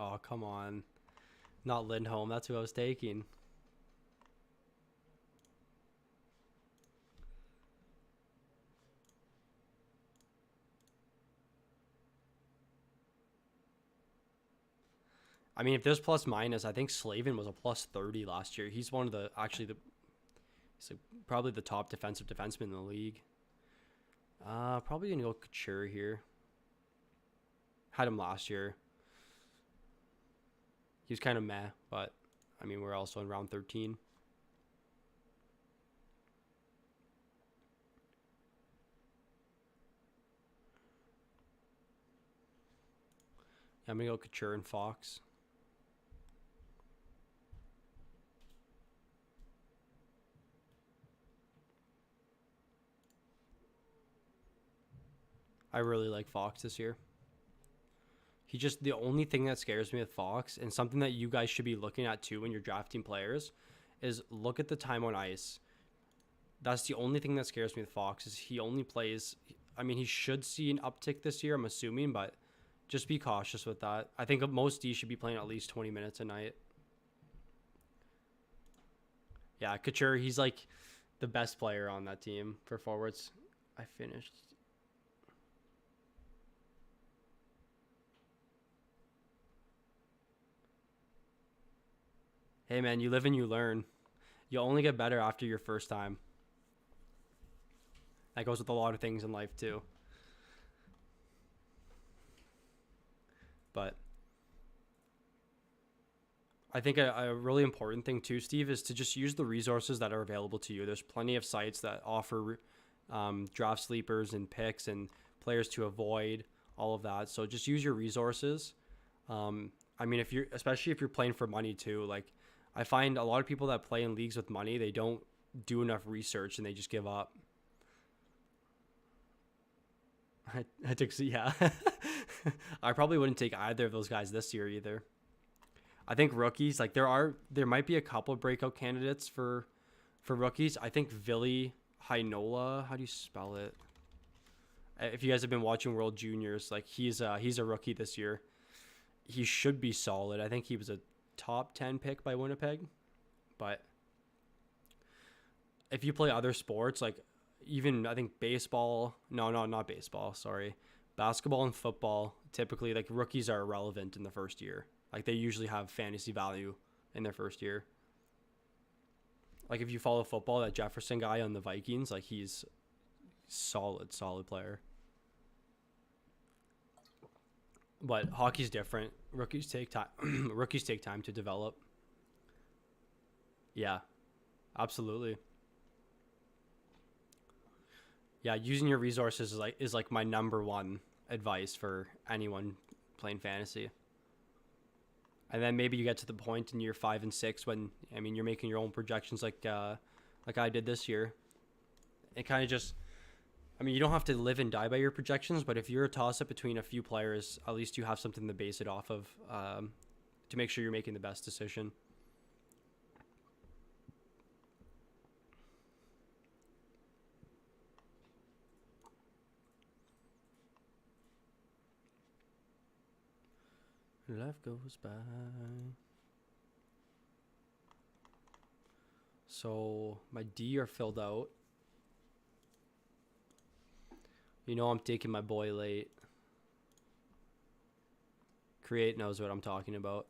Oh, come on. Not Lindholm. That's who I was taking. I mean, if there's plus minus, I think Slavin was a plus 30 last year. He's one of the, he's probably the top defensive defenseman in the league. Probably going to go Couture here. Had him last year. He was kind of meh, but I mean, we're also in round 13. Yeah, I'm going to go Couture and Fox. I really like Fox this year. The only thing that scares me with Fox, and something that you guys should be looking at too when you're drafting players, is look at the time on ice. That's the only thing that scares me with Fox, is he only plays, I mean, he should see an uptick this year, I'm assuming, but Just be cautious with that. I think most D should be playing at least 20 minutes a night. Yeah, Couture, he's like the best player on that team for forwards. I finished. Hey, man, you live and you learn. You'll only get better after your first time. That goes with a lot of things in life, too. But I think a really important thing, too, Steve, is to just use the resources that are available to you. There's plenty of sites that offer draft sleepers and picks and players to avoid, all of that. So just use your resources. I mean, especially if you're playing for money, too, like, I find a lot of people that play in leagues with money, they don't do enough research and they just give up. I took, yeah. I probably wouldn't take either of those guys this year either. I think rookies, like there might be a couple of breakout candidates for rookies. I think Ville Heinola, how do you spell it? If you guys have been watching World Juniors, like he's a rookie this year. He should be solid. I think he was a top 10 pick by Winnipeg. But if you play other sports, like even I think baseball, not baseball, sorry. Basketball and football, typically like rookies are irrelevant in the first year. Like they usually have fantasy value in their first year. Like if you follow football, that Jefferson guy on the Vikings, like he's solid player. But hockey's different. Rookies take time. Rookies take time to develop. Yeah, absolutely. Yeah, using your resources is like my number one advice for anyone playing fantasy. And then maybe you get to the point in year 5 and 6 when you're making your own projections like I did this year. It kind of just you don't have to live and die by your projections, but if you're a toss up between a few players, at least you have something to base it off of to make sure you're making the best decision. Life goes by. So my D are filled out. You know I'm taking my boy late. Create knows what I'm talking about.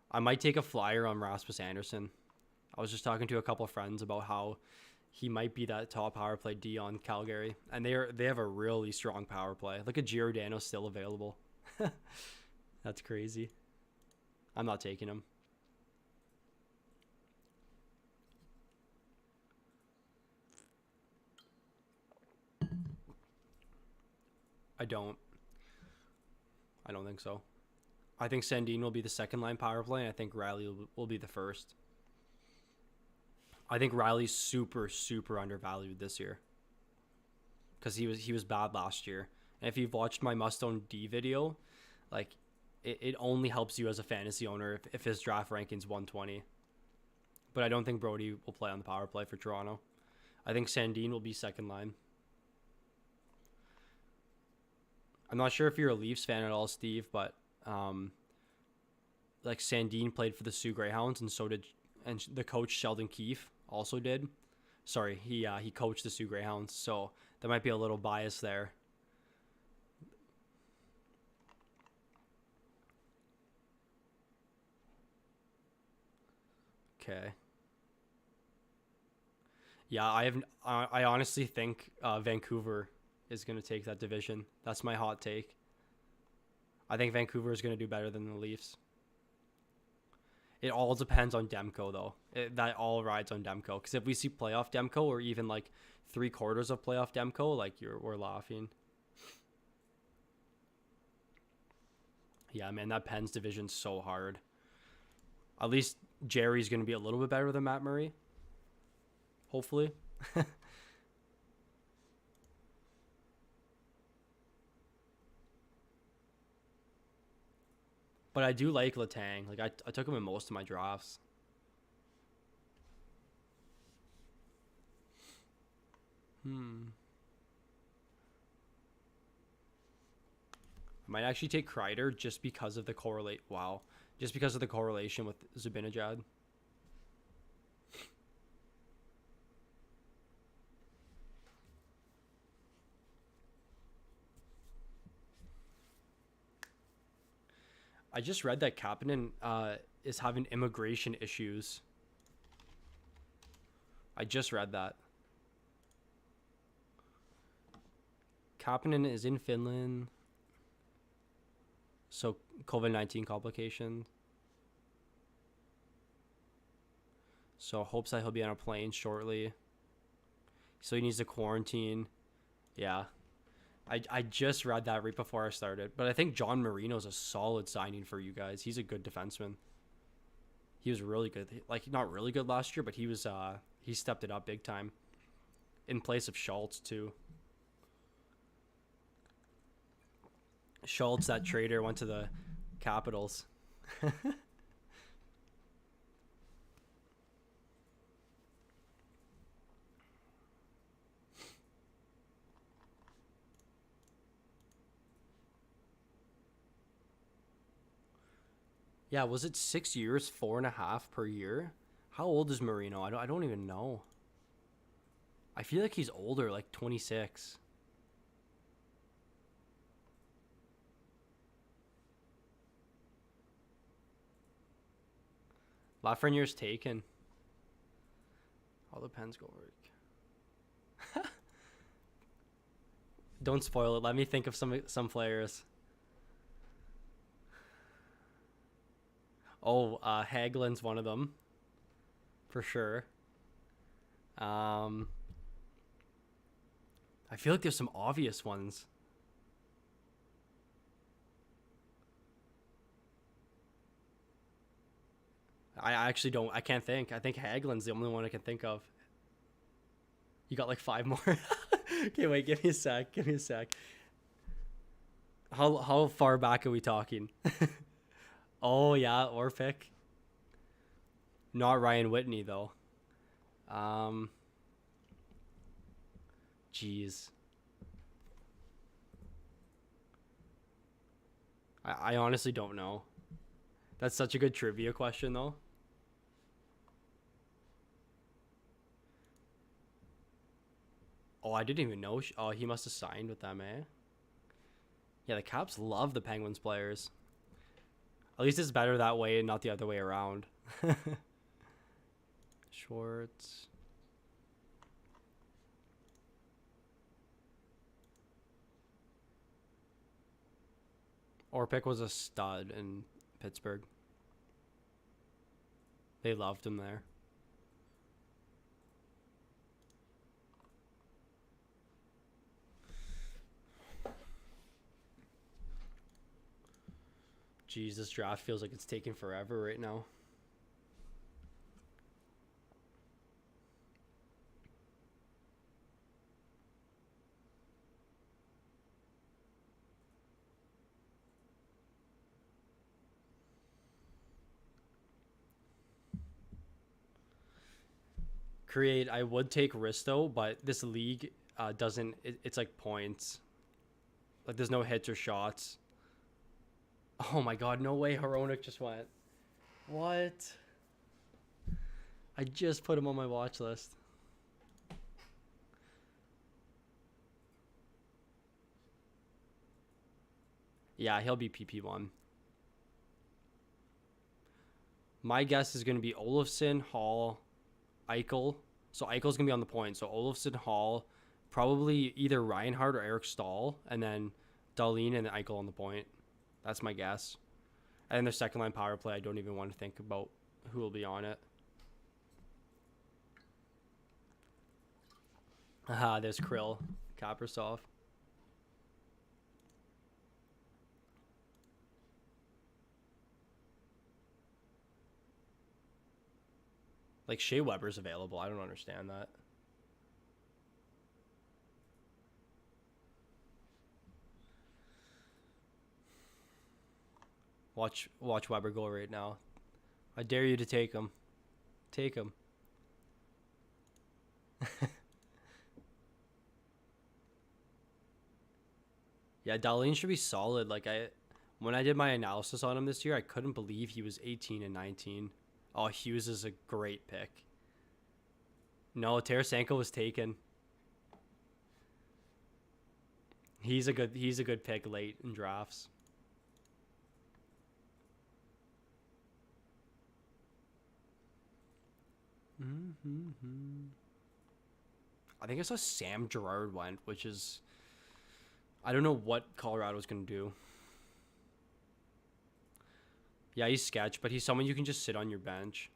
I might take a flyer on Rasmus Anderson. I was just talking to a couple of friends about how he might be that top power play D on Calgary, and they have a really strong power play. Look at Giordano still available. That's crazy. I'm not taking him. I don't think so. I think Sandin will be the second line power play, and I think Riley will be the first. I think Riley's super undervalued this year because he was bad last year. And if you've watched my Must-Own D video, like it only helps you as a fantasy owner if his draft ranking's 120. But I don't think Brody will play on the power play for Toronto. I think Sandin will be second line. I'm not sure if you're a Leafs fan at all, Steve, but like Sandin played for the Sioux Greyhounds, and so did the coach Sheldon Keefe also did. Sorry, he coached the Sioux Greyhounds, so there might be a little bias there. Okay. Yeah, I honestly think Vancouver is going to take that division. That's my hot take. I think Vancouver is going to do better than the Leafs. It all depends on Demko, though. That all rides on Demko. Because if we see playoff Demko, or even like 3/4 of playoff Demko, like we're laughing. Yeah, man, that Pens division's so hard. At least Jerry's going to be a little bit better than Matt Murray. Hopefully. But I do like Letang. Like I took him in most of my drafts. I might actually take Kreider just because of the correlate. Wow, just because of the correlation with Zibanejad. I just read that Kapanen is having immigration issues. I just read that. Kapanen is in Finland. So COVID-19 complications. So hopes that he'll be on a plane shortly. So he needs to quarantine. Yeah. I just read that right before I started. But I think John Marino's a solid signing for you guys. He's a good defenseman. He was really good. Like, not really good last year, but he stepped it up big time. In place of Schultz, too. Schultz, that trader, went to the Capitals. Yeah, was it 6 years, 4.5 per year? How old is Marino? I don't even know. I feel like he's older, like 26. Lafreniere's taken. All the pens go work. Don't spoil it. Let me think of some players. Oh, Hagelin's one of them, for sure. I feel like there's some obvious ones. I actually don't. I can't think. I think Hagelin's the only one I can think of. You got like 5 more. Okay, wait. Give me a sec. Give me a sec. How far back are we talking? Oh yeah, Orpik. Not Ryan Whitney though. Jeez. I honestly don't know. That's such a good trivia question though. Oh, I didn't even know. Oh, he must have signed with them, eh? Yeah, the Caps love the Penguins players. At least it's better that way and not the other way around. Schwartz. Orpik was a stud in Pittsburgh. They loved him there. Jeez, this draft feels like it's taking forever right now. Create, I would take Risto, but this league doesn't, it's like points. Like there's no hits or shots. Oh my god, no way Hronek just went. What? I just put him on my watch list. Yeah, he'll be PP1. My guess is going to be Olofsson, Hall, Eichel. So Eichel's going to be on the point. So Olofsson, Hall, probably either Reinhardt or Eric Stahl, and then Dahlin and Eichel on the point. That's my guess. And then their second line power play, I don't even want to think about who will be on it. Aha, there's Krill, Kaprasov. Like Shea Weber's available. I don't understand that. Watch Weber go right now. I dare you to take him. Take him. Yeah, Darlene should be solid. When I did my analysis on him this year, I couldn't believe he was 18 and 19. Oh, Hughes is a great pick. No, Tarasenko was taken. He's a good pick late in drafts. Mm-hmm. I think I saw Sam Girard went, which is I don't know what Colorado's gonna do. Yeah, he's sketch, but he's someone you can just sit on your bench,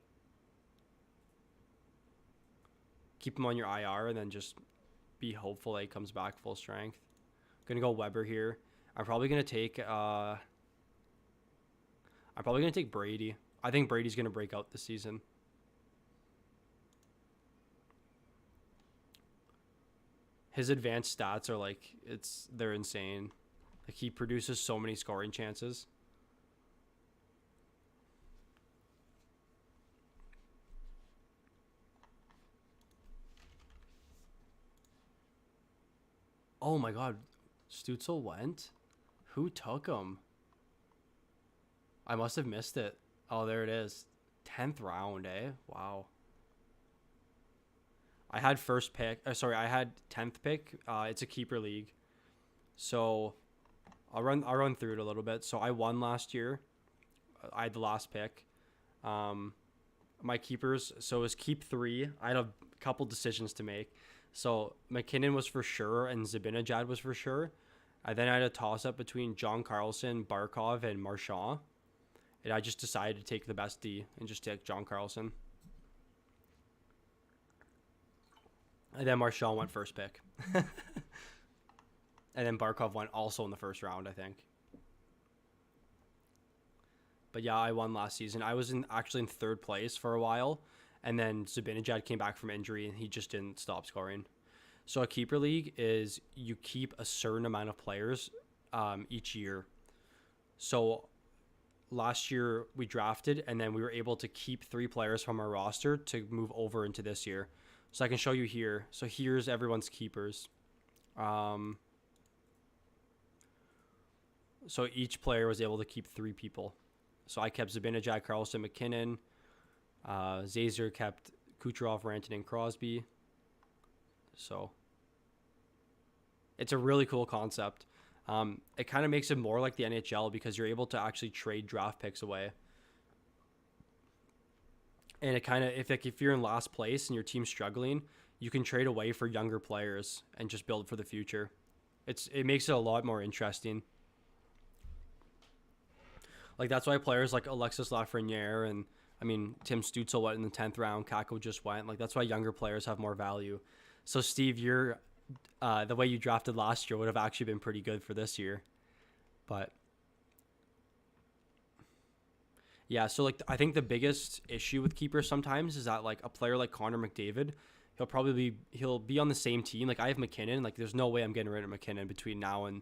keep him on your IR, and then just be hopeful that he comes back full strength. Gonna go Weber here. I'm probably gonna take Brady. I think Brady's gonna break out this season. His advanced stats are they're insane. Like he produces so many scoring chances. Oh my god, Stutzel went? Who took him? I must have missed it. Oh, there it is. 10th round, eh? Wow. I had first pick. I had 10th pick. It's a keeper league. So I'll run through it a little bit. So I won last year. I had the last pick. My keepers, so it was keep 3. I had a couple decisions to make. So McKinnon was for sure and Zibanejad was for sure. Then I had a toss up between John Carlson, Barkov, and Marchand. And I just decided to take the best D and just take John Carlson. And then Marchand went first pick. And then Barkov went also in the first round, I think. But yeah, I won last season. I was actually in third place for a while. And then Zibanejad came back from injury and he just didn't stop scoring. So a keeper league is you keep a certain amount of players each year. So last year we drafted and then we were able to keep 3 players from our roster to move over into this year. So I can show you here. So here's everyone's keepers. So each player was able to keep 3 people. So I kept Zibanejad, Carlson, McKinnon. Zazer kept Kucherov, Rantanen, Crosby. So it's a really cool concept. It kind of makes it more like the NHL because you're able to actually trade draft picks away. And it kind of, if you're in last place and your team's struggling, you can trade away for younger players and just build for the future. It makes it a lot more interesting. Like that's why players like Alexis Lafreniere and Tim Stutzel went in the 10th round. Kako just went. Like that's why younger players have more value. So Steve, the way you drafted last year would have actually been pretty good for this year. But yeah, so I think the biggest issue with keepers sometimes is that a player like Connor McDavid, he'll be on the same team. Like I have McKinnon. Like there's no way I'm getting rid of McKinnon between now and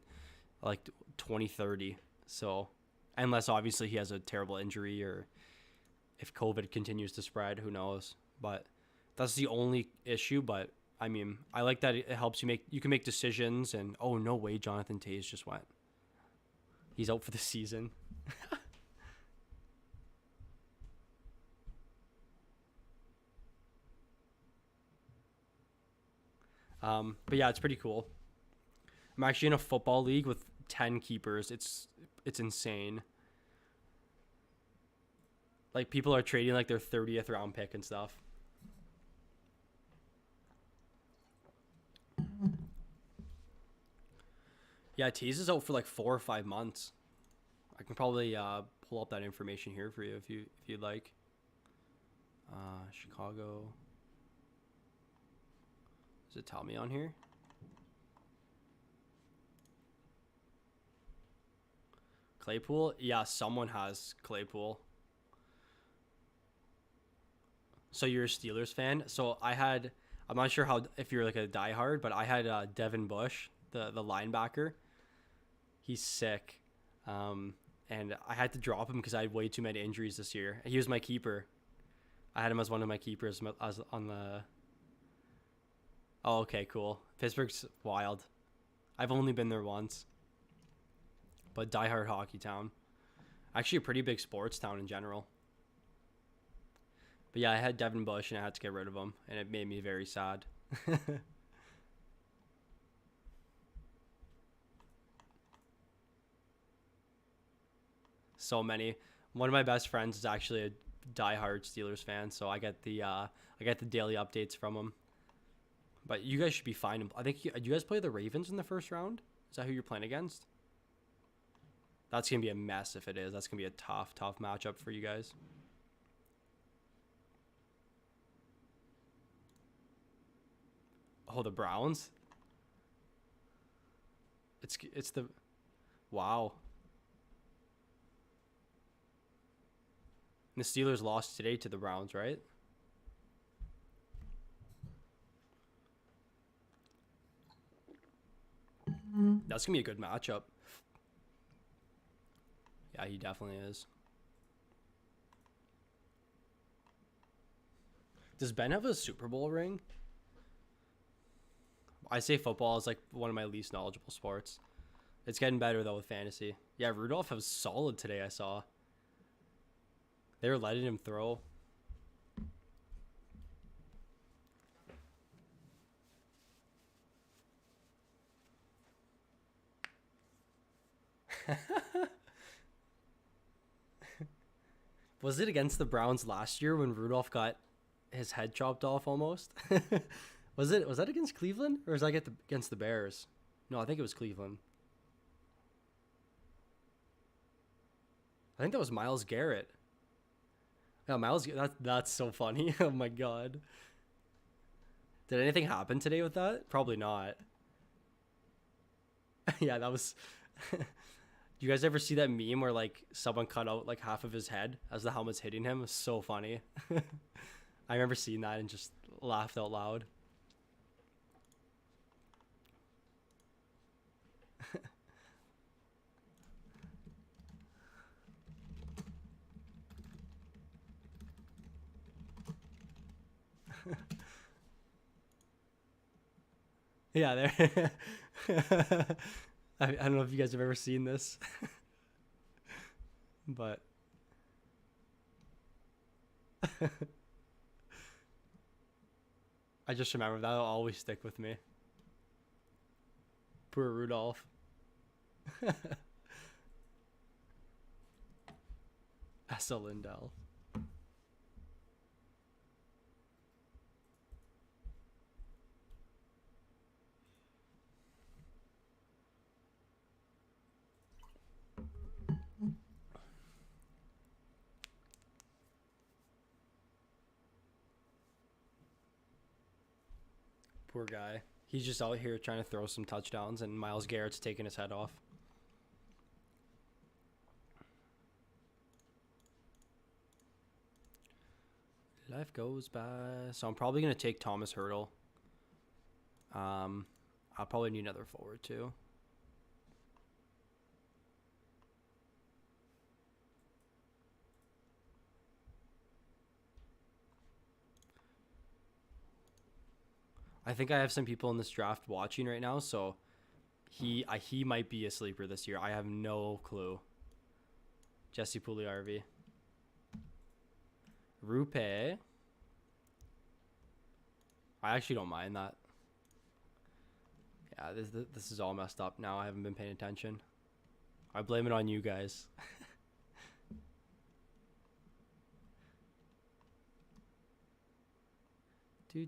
2030. So unless obviously he has a terrible injury or if COVID continues to spread, who knows? But that's the only issue. But I like that it helps you can make decisions. And oh no way, Jonathan Toews just went. He's out for the season. But yeah, it's pretty cool. I'm actually in a football league with 10 keepers. It's insane. Like people are trading their 30th round pick and stuff. Yeah, Tease is out for 4 or 5 months. I can probably pull up that information here for you if you'd like. Chicago. Does it tell me on here? Claypool? Yeah, someone has Claypool. So you're a Steelers fan? So I'm not sure if you're a diehard, but I had Devin Bush, the linebacker. He's sick. And I had to drop him because I had way too many injuries this year. He was my keeper. I had him as one of my keepers on the... Oh, okay, cool. Pittsburgh's wild. I've only been there once. but diehard hockey town. Actually, a pretty big sports town in general. But yeah, I had Devin Bush and I had to get rid of him, and it made me very sad. So many. One of my best friends is actually a diehard Steelers fan, so I get the daily updates from him. But you guys should be fine. I think do you guys play the Ravens in the first round? Is that who you're playing against? That's gonna be a mess if it is. That's gonna be a tough matchup for you guys. Oh, the Browns. It's the wow. And the Steelers lost today to the Browns, right? That's gonna be a good matchup. Yeah, he definitely is. Does Ben have a Super Bowl ring? I say football is like one of my least knowledgeable sports. It's getting better though with fantasy. Yeah, Rudolph was solid today, I saw. They were letting him throw. Was it against the Browns last year when Rudolph got his head chopped off almost? Was that against Cleveland or was that against the Bears? No, I think it was Cleveland. I think that was Myles Garrett. Yeah, that's so funny. Oh my god. Did anything happen today with that? Probably not. Yeah, that was Do you guys ever see that meme where like someone cut out like half of his head as the helmet's hitting him? It was so funny. I remember seeing that and just laughed out loud. Yeah, there. I don't know if you guys have ever seen this, but I just remember that'll always stick with me. Poor Rudolph. Essa Lindell. Poor guy. He's just out here trying to throw some touchdowns, and Myles Garrett's taking his head off. Life goes by. So I'm probably going to take Thomas Hurdle. I'll probably need another forward too. I think I have some people in this draft watching right now, so he might be a sleeper this year. I have no clue. Jesse Pugliarvi. Rupe. I actually don't mind that. Yeah, this is all messed up now. I haven't been paying attention. I blame it on you guys. Do.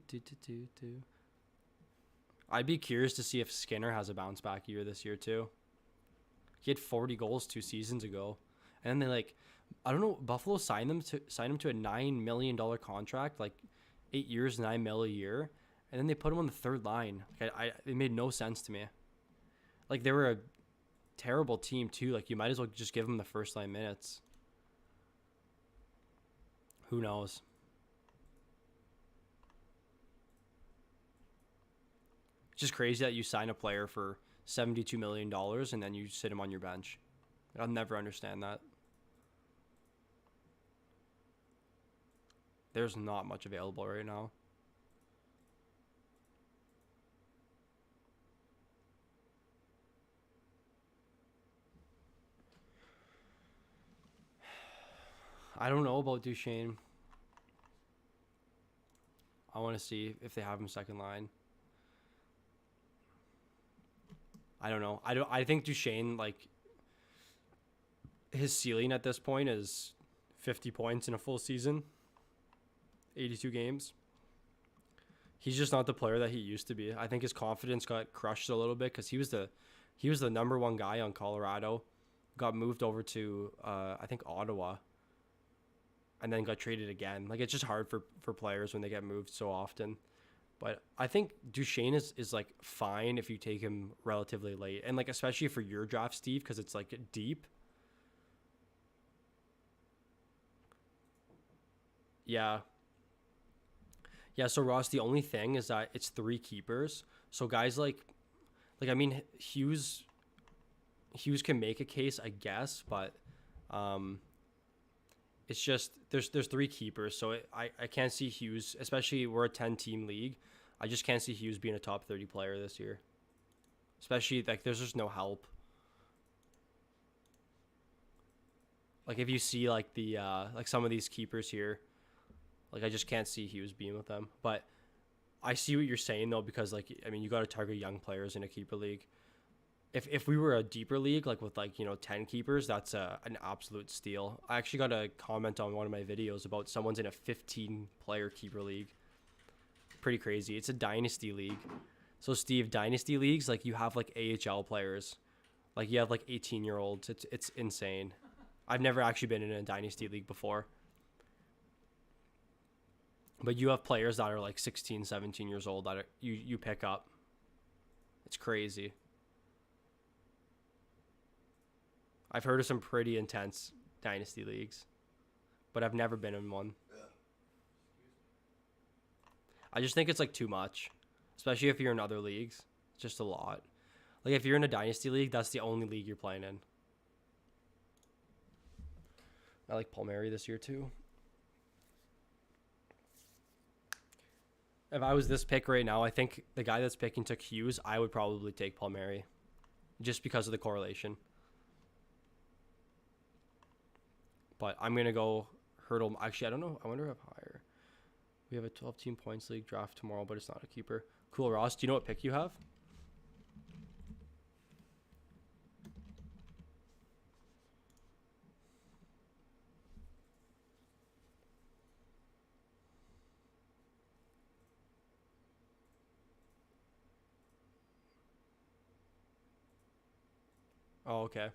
I'd be curious to see if Skinner has a bounce back year this year too. He had 40 goals 2 seasons ago, and then I don't know. Buffalo signed him to a $9 million contract, like 8 years, $9 million a year, and then they put him on the third line. It made no sense to me. Like they were a terrible team too. Like you might as well just give him the first line minutes. Who knows? It's just crazy that you sign a player for $72 million and then you sit him on your bench. I'll never understand that. There's not much available right now. I don't know about Duchesne. I want to see if they have him second line. I don't know. I think Duchesne, like, his ceiling at this point is 50 points in a full season, 82 games. He's just not the player that he used to be. I think his confidence got crushed a little bit because he was the number one guy on Colorado, got moved over to I think Ottawa, and then got traded again. Like, it's just hard for players when they get moved so often. But I think Duchesne is like fine if you take him relatively late, and like especially for your draft, Steve, because it's like deep. Yeah. Yeah, so Ross, the only thing is that it's three keepers. So guys like I mean Hughes can make a case, I guess, but it's just there's three keepers, so I can't see Hughes, especially we're a 10-team league. I just can't see Hughes being a top 30 player this year. Especially like there's just no help. Like if you see like the like some of these keepers here, like I just can't see Hughes being with them. But I see what you're saying though, because like I mean you got to target young players in a keeper league. If we were a deeper league, like with like 10 keepers, that's an absolute steal. I actually got a comment on one of my videos about someone's in a 15-player keeper league. Pretty crazy. It's a dynasty league. So Steve, dynasty leagues, like you have like AHL players, like you have like 18-year-olds. It's insane. I've never actually been in a dynasty league before. But you have players that are like 16, 17 years old that you pick up. It's crazy. I've heard of some pretty intense dynasty leagues, but I've never been in one. I just think it's like too much, especially if you're in other leagues. It's just a lot. Like if you're in a dynasty league, that's the only league you're playing in. I like Palmieri this year too. If I was this pick right now, I think the guy that's picking took Hughes. I would probably take Palmieri just because of the correlation. But I'm going to go Hurdle. Actually, I don't know. I wonder if higher. We have a 12-team points league draft tomorrow, but it's not a keeper. Cool, Ross. Do you know what pick you have? Oh, okay.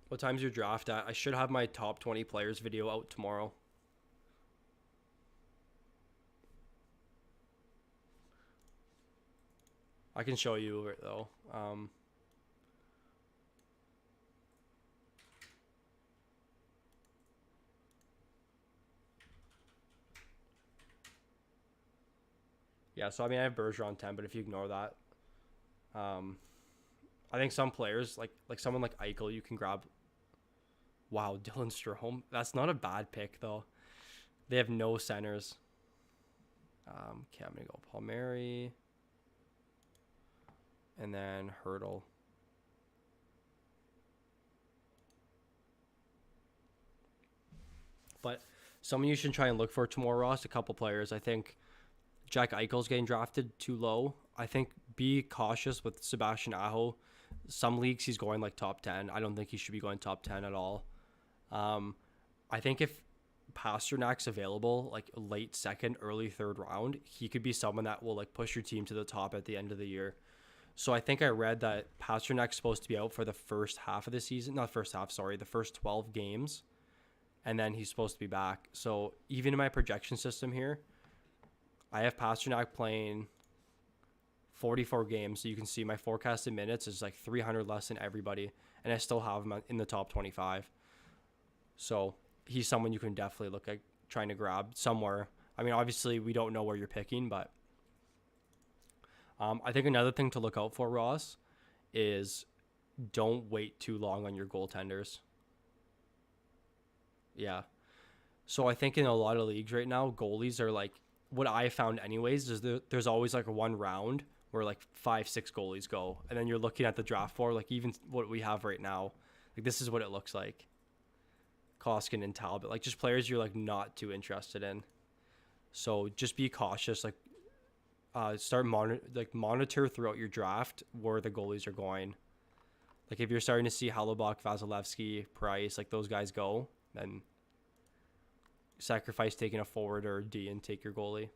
What time's your draft at? I should have my top 20 players video out tomorrow. I can show you it though. Yeah, so I mean I have Bergeron 10, but if you ignore that, I think some players like someone like Eichel you can grab. Wow, Dylan Strome. That's not a bad pick though. They have no centers. Okay, I'm gonna go Palmieri, and then Hurdle. But someone you should try and look for tomorrow, Ross, a couple players. I think Jack Eichel's getting drafted too low. I think be cautious with Sebastian Aho. Some leagues he's going like top 10. I don't think he should be going top 10 at all. I think if Pasternak's available, like late second, early third round, he could be someone that will like push your team to the top at the end of the year. So I think I read that Pasternak's supposed to be out for the first half of the season. Not first half, sorry, the first 12 games. And then he's supposed to be back. So even in my projection system here, I have Pasternak playing 44 games. So you can see my forecasted minutes is like 300 less than everybody. And I still have him in the top 25. So he's someone you can definitely look at trying to grab somewhere. I mean, obviously we don't know where you're picking, but I think another thing to look out for, Ross, is don't wait too long on your goaltenders. Yeah. So I think in a lot of leagues right now, goalies are like, what I found anyways, is there's always like one round where like 5-6 goalies go. And then you're looking at the draft floor, like even what we have right now, Like this is what it looks like. Koskinen and Talbot, like just players you're like not too interested in. So just be cautious. Like monitor throughout your draft where the goalies are going. Like if you're starting to see Hellebuyck, Vasilevsky, Price, like those guys go, then sacrifice taking a forward or a D and take your goalie.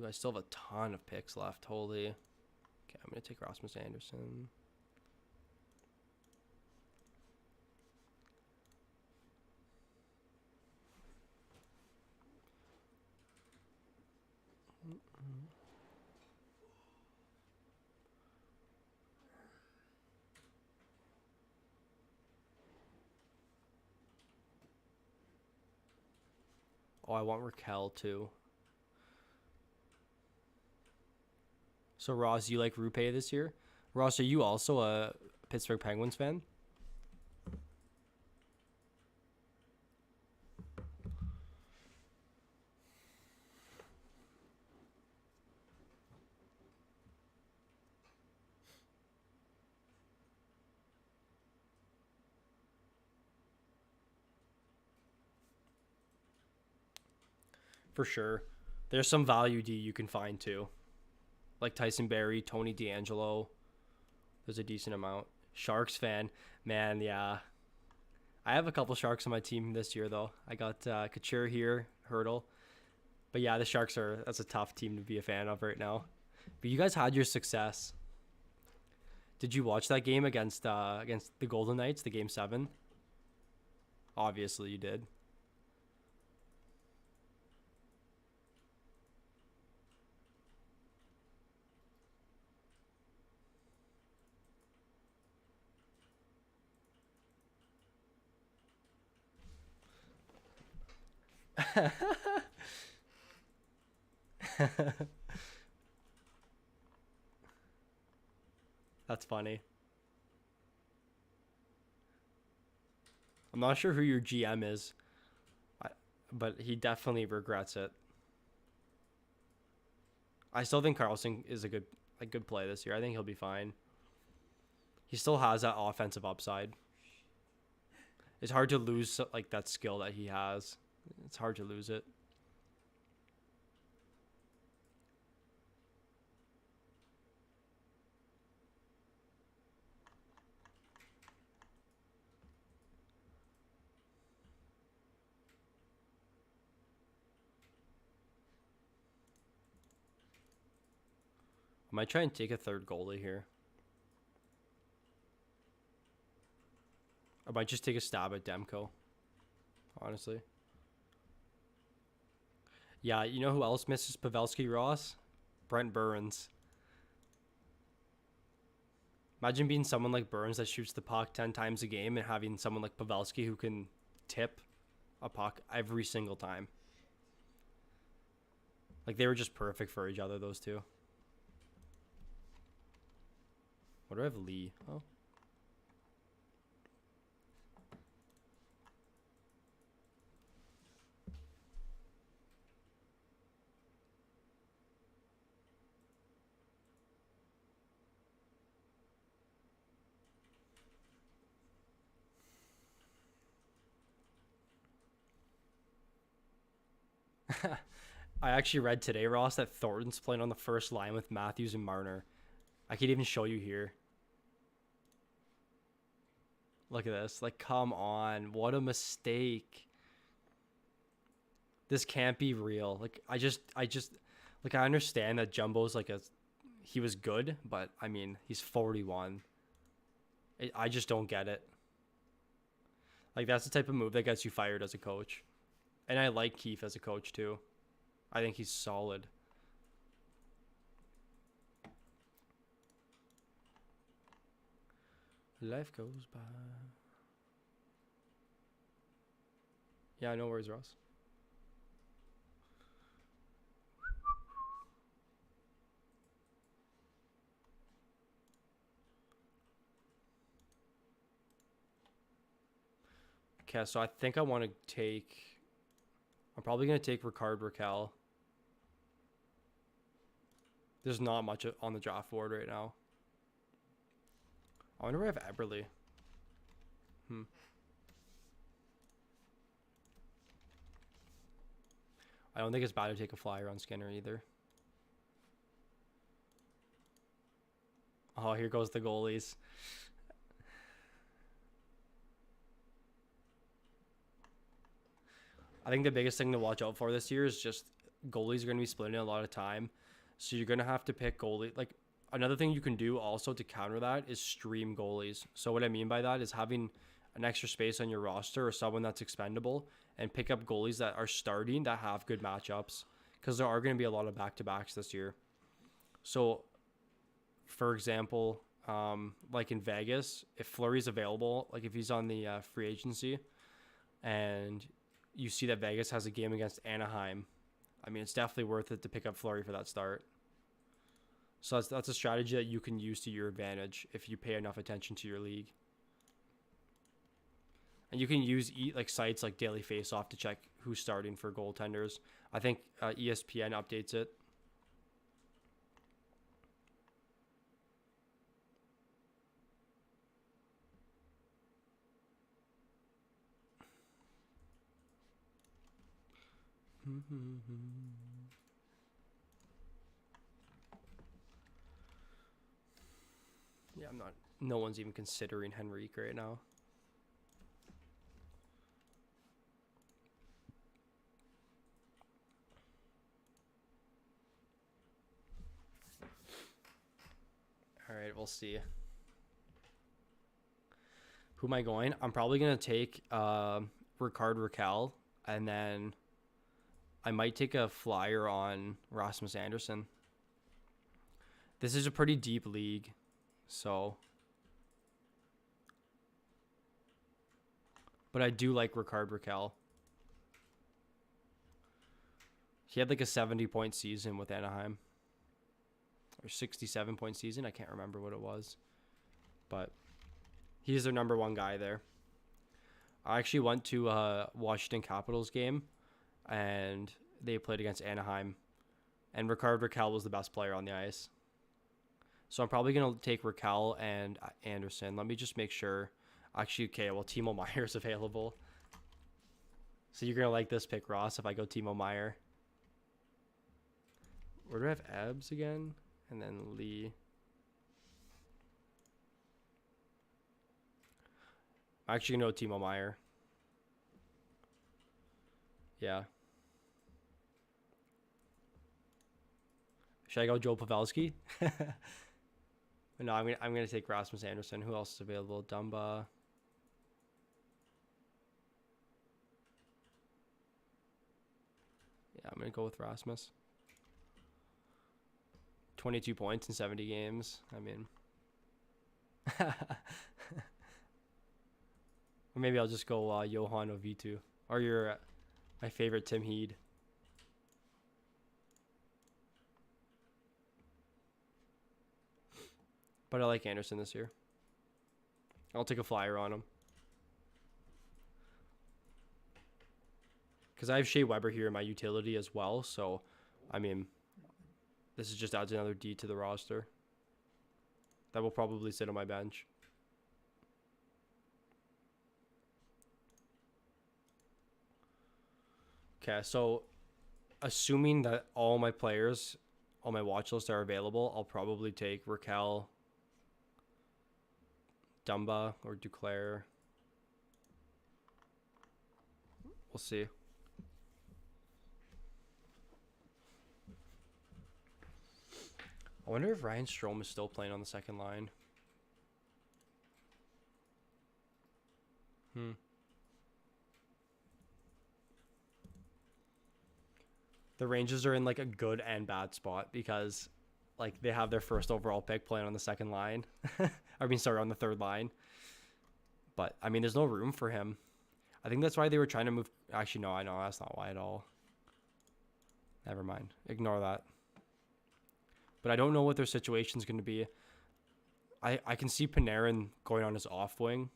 I still have a ton of picks left. Holy. Okay, I'm going to take Rasmus Anderson. Oh, I want Raquel too. So, Ross, you like Rupe this year? Ross, are you also a Pittsburgh Penguins fan? For sure. There's some value D you can find too. Like Tyson Barrie, Tony DeAngelo. There's a decent amount. Sharks fan. Man, yeah. I have a couple Sharks on my team this year, though. I got Couture here, Hurdle. But yeah, the Sharks that's a tough team to be a fan of right now. But you guys had your success. Did you watch that game against the Golden Knights, the Game 7? Obviously you did. That's funny. I'm not sure who your GM is, but he definitely regrets it. I still think Carlson is a good play this year. I think he'll be fine. He still has that offensive upside. It's hard to lose like that skill that he has. It's hard to lose it. I might try and take a third goalie here. I might just take a stab at Demko, honestly. Yeah, you know who else misses Pavelski, Ross? Brent Burns. Imagine being someone like Burns that shoots the puck 10 times a game and having someone like Pavelski who can tip a puck every single time. Like, they were just perfect for each other, those two. What do I have? Lee? Oh. I actually read today, Ross, that Thornton's playing on the first line with Matthews and Marner. I could even show you here. Look at this. Like, come on. What a mistake. This can't be real. Like, like, I understand that Jumbo's like he was good, but I mean, he's 41. I just don't get it. Like, that's the type of move that gets you fired as a coach. And I like Keefe as a coach, too. I think he's solid. Life goes by. Yeah, no worries, Ross. Okay, so I think I want to take... I'm probably going to take Rickard Raquel. There's not much on the draft board right now. I wonder where I have Eberle. I don't think it's bad to take a flyer on Skinner either. Oh, here goes the goalies. I think the biggest thing to watch out for this year is just goalies are going to be splitting a lot of time. So you're going to have to pick goalie. Like, another thing you can do also to counter that is stream goalies. So what I mean by that is having an extra space on your roster or someone that's expendable and pick up goalies that are starting that have good matchups, because there are going to be a lot of back-to-backs this year. So, for example, like in Vegas, if Fleury's available, like if he's on the free agency and you see that Vegas has a game against Anaheim, I mean, it's definitely worth it to pick up Fleury for that start. So that's a strategy that you can use to your advantage if you pay enough attention to your league. And you can use like sites like Daily Faceoff to check who's starting for goaltenders. I think ESPN updates it. Yeah, no one's even considering Henrique right now. All right, we'll see. Who am I going? I'm probably going to take Rickard Rakell, and then I might take a flyer on Rasmus Andersson. This is a pretty deep league, so. But I do like Rickard Rakell. He had like a 70-point season with Anaheim. Or 67-point season. I can't remember what it was. But he's their number one guy there. I actually went to a Washington Capitals game, and they played against Anaheim. And Rickard Rakell was the best player on the ice. So I'm probably going to take Rakell and Anderson. Let me just make sure. Actually, okay, well, Timo Meier's available. So you're going to like this pick, Ross, if I go Timo Meier. Where do I have Ebbs again? And then Lee. I'm actually going to go Timo Meier. Yeah. Should I go Joe Pavelski? No, I'm gonna take Rasmus Andersson. Who else is available? Dumba. Yeah, I'm gonna go with Rasmus. 22 points in 70 games. I mean, or maybe I'll just go Johan Ovitu, or your my favorite Tim Heed. But I like Anderson this year. I'll take a flyer on him. Because I have Shea Weber here in my utility as well. So, I mean, this is just adds another D to the roster. That will probably sit on my bench. Okay, so assuming that all my players on my watch list are available, I'll probably take Rakell, Dumba, or Duclair. We'll see. I wonder if Ryan Strome is still playing on the second line. The Rangers are in like a good and bad spot because like they have their first overall pick playing on the second line. I mean, sorry, on the third line. But I mean, there's no room for him. I think that's why they were trying to move. Actually, no, I know that's not why at all. Never mind. Ignore that. But I don't know what their situation's going to be. I can see Panarin going on his off wing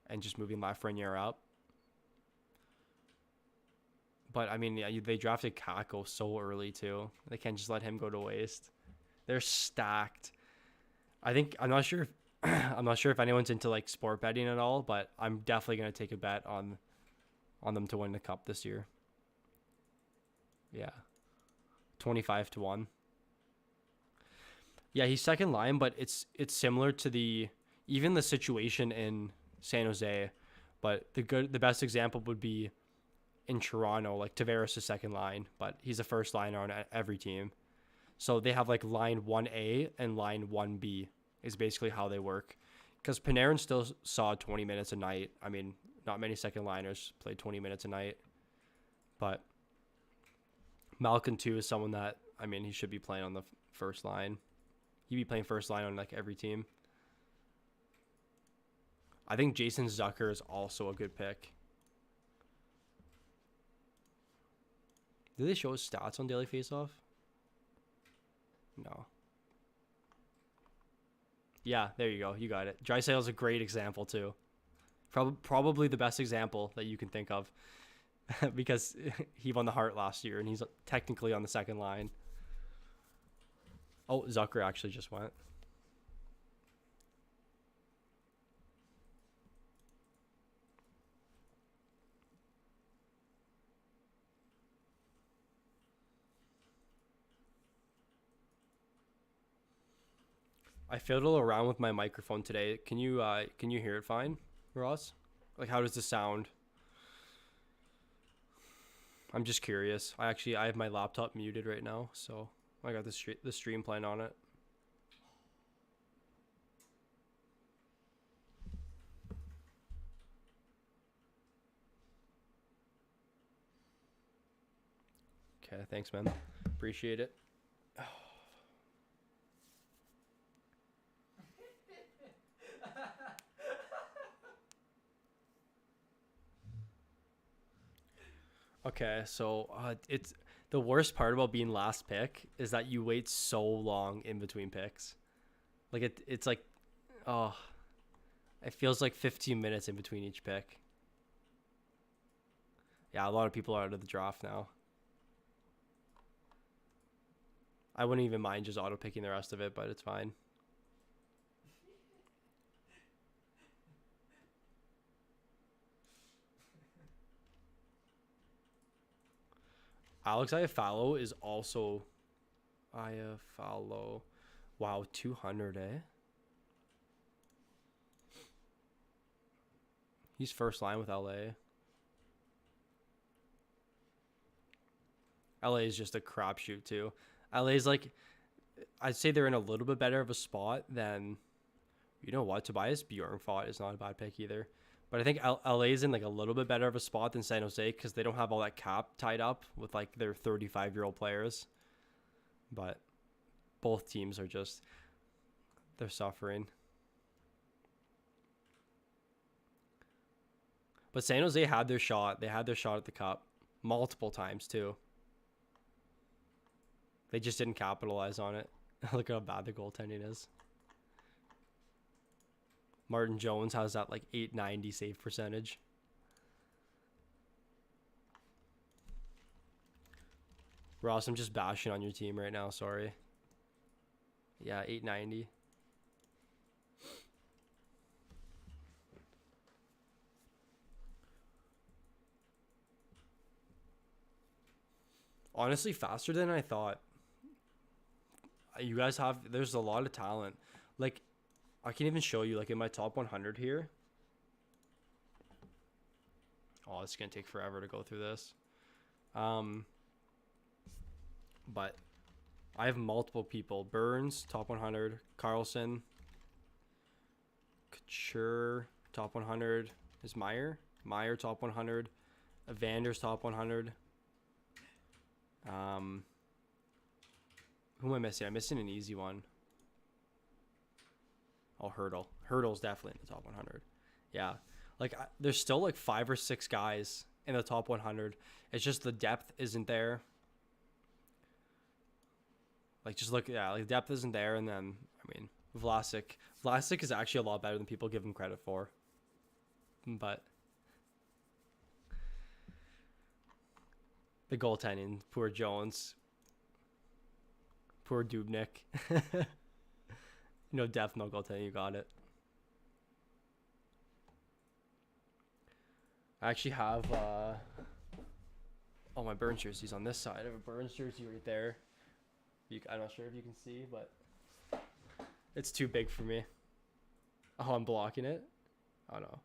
and just moving Lafreniere up. But, I mean, yeah, they drafted Kako so early, too. They can't just let him go to waste. They're stacked. I'm not sure. I'm not sure if anyone's into like sport betting at all, but I'm definitely gonna take a bet on them to win the cup this year. Yeah, 25-1. Yeah, he's second line, but it's similar to the situation in San Jose, but the best example would be in Toronto. Like Tavares is second line, but he's a first liner on every team. So they have like line 1A and line 1B is basically how they work. Because Panarin still saw 20 minutes a night. I mean, not many second liners play 20 minutes a night. But Malkin, too, is someone that, I mean, he should be playing on the first line. He'd be playing first line on like every team. I think Jason Zucker is also a good pick. Did they show his stats on Daily Faceoff? No. Yeah, there you go. You got it. Draisaitl is a great example too. Probably the best example that you can think of because he won the Hart last year and he's technically on the second line. Oh, Zucker actually just went. I fiddle around with my microphone today. Can you hear it fine, Ross? Like how does this sound? I'm just curious. I have my laptop muted right now, so I got the stream playing on it. Okay, thanks, man. Appreciate it. Okay, so it's the worst part about being last pick is that you wait so long in between picks. Like it's like, oh, it feels like 15 minutes in between each pick. Yeah, a lot of people are out of the draft now. I wouldn't even mind just auto picking the rest of it, but it's fine. Alex Iafallo is also Iafallo. Wow, 200, eh? He's first line with LA. LA is just a crapshoot too. LA is like, I'd say they're in a little bit better of a spot than, you know what, Tobias Bjornfot is not a bad pick either. But I think LA is in like a little bit better of a spot than San Jose because they don't have all that cap tied up with like their 35-year-old players. But both teams are just, they're suffering. But San Jose had their shot. They had their shot at the cup multiple times too. They just didn't capitalize on it. Look how bad the goaltending is. Martin Jones has that like 890 save percentage. Ross, I'm just bashing on your team right now. Sorry. Yeah, 890. Honestly, faster than I thought. You guys there's a lot of talent. Like, I can even show you, like, in my top 100 here. Oh, it's going to take forever to go through this. But I have multiple people. Burns, top 100. Carlson. Couture, top 100. Is Meyer? Meyer, top 100. Evander's top 100. Who am I missing? I'm missing an easy one. Oh, Hurdle. Hurdle's definitely in the top 100. Yeah. Like, there's still like 5 or 6 guys in the top 100. It's just the depth isn't there. Like, just look, yeah, like depth isn't there. And then, I mean, Vlasic. Vlasic is actually a lot better than people give him credit for. But the goaltending, poor Jones. Poor Dubnik. No depth, no goaltending. You got it. I actually have my Burns jersey's on this side. I have a Burns jersey right there. I'm not sure if you can see, but it's too big for me. Oh, I'm blocking it? Oh, no.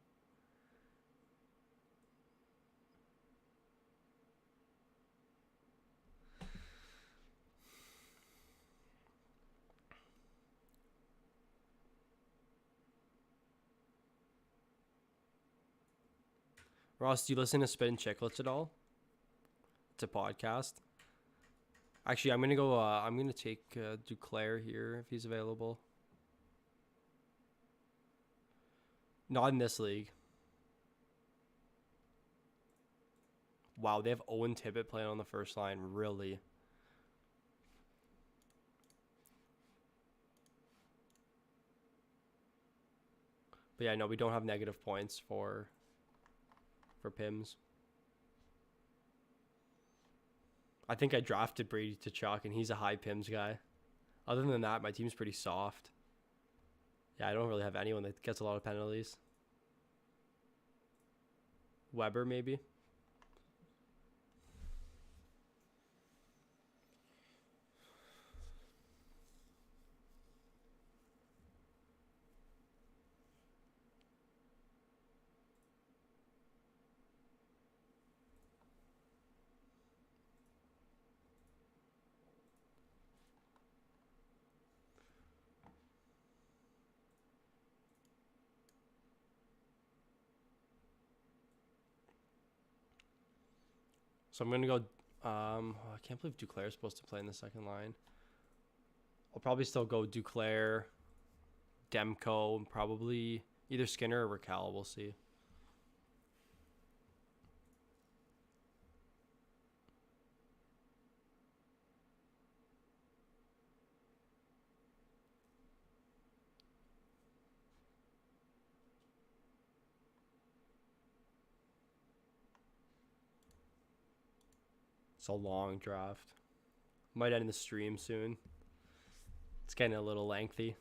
Ross, do you listen to Spin Chicklets at all? It's a podcast. Actually, I'm gonna take Duclair here if he's available. Not in this league. Wow, they have Owen Tippett playing on the first line. Really? But yeah, no, we don't have negative points for Pims. I think I drafted Brady Tkachuk, and he's a high Pims guy. Other than that, my team's pretty soft. Yeah, I don't really have anyone that gets a lot of penalties. Weber, maybe. So I'm going to go... I can't believe Duclair is supposed to play in the second line. I'll probably still go Duclair, Demko, and probably either Skinner or Raquel. We'll see. It's a long draft. Might end the stream soon. It's getting a little lengthy.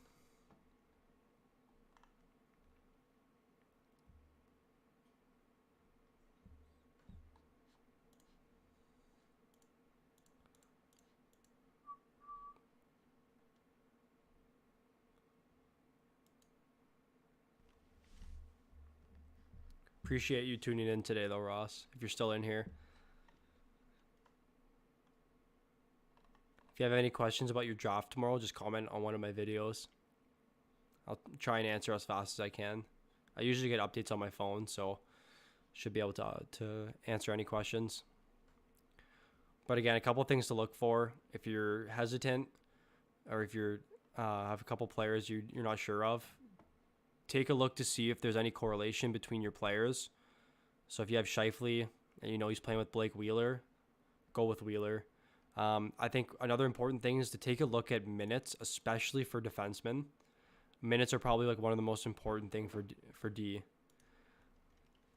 Appreciate you tuning in today, though, Ross, if you're still in here. If you have any questions about your draft tomorrow, just comment on one of my videos. I'll try and answer as fast as I can. I usually get updates on my phone, so should be able to answer any questions. But again, a couple things to look for if you're hesitant, or if you're have a couple players you're not sure of. Take a look to see if there's any correlation between your players. So if you have Scheifele and you know he's playing with Blake Wheeler, go with Wheeler. I think another important thing is to take a look at minutes, especially for defensemen. Minutes are probably like one of the most important thing for D.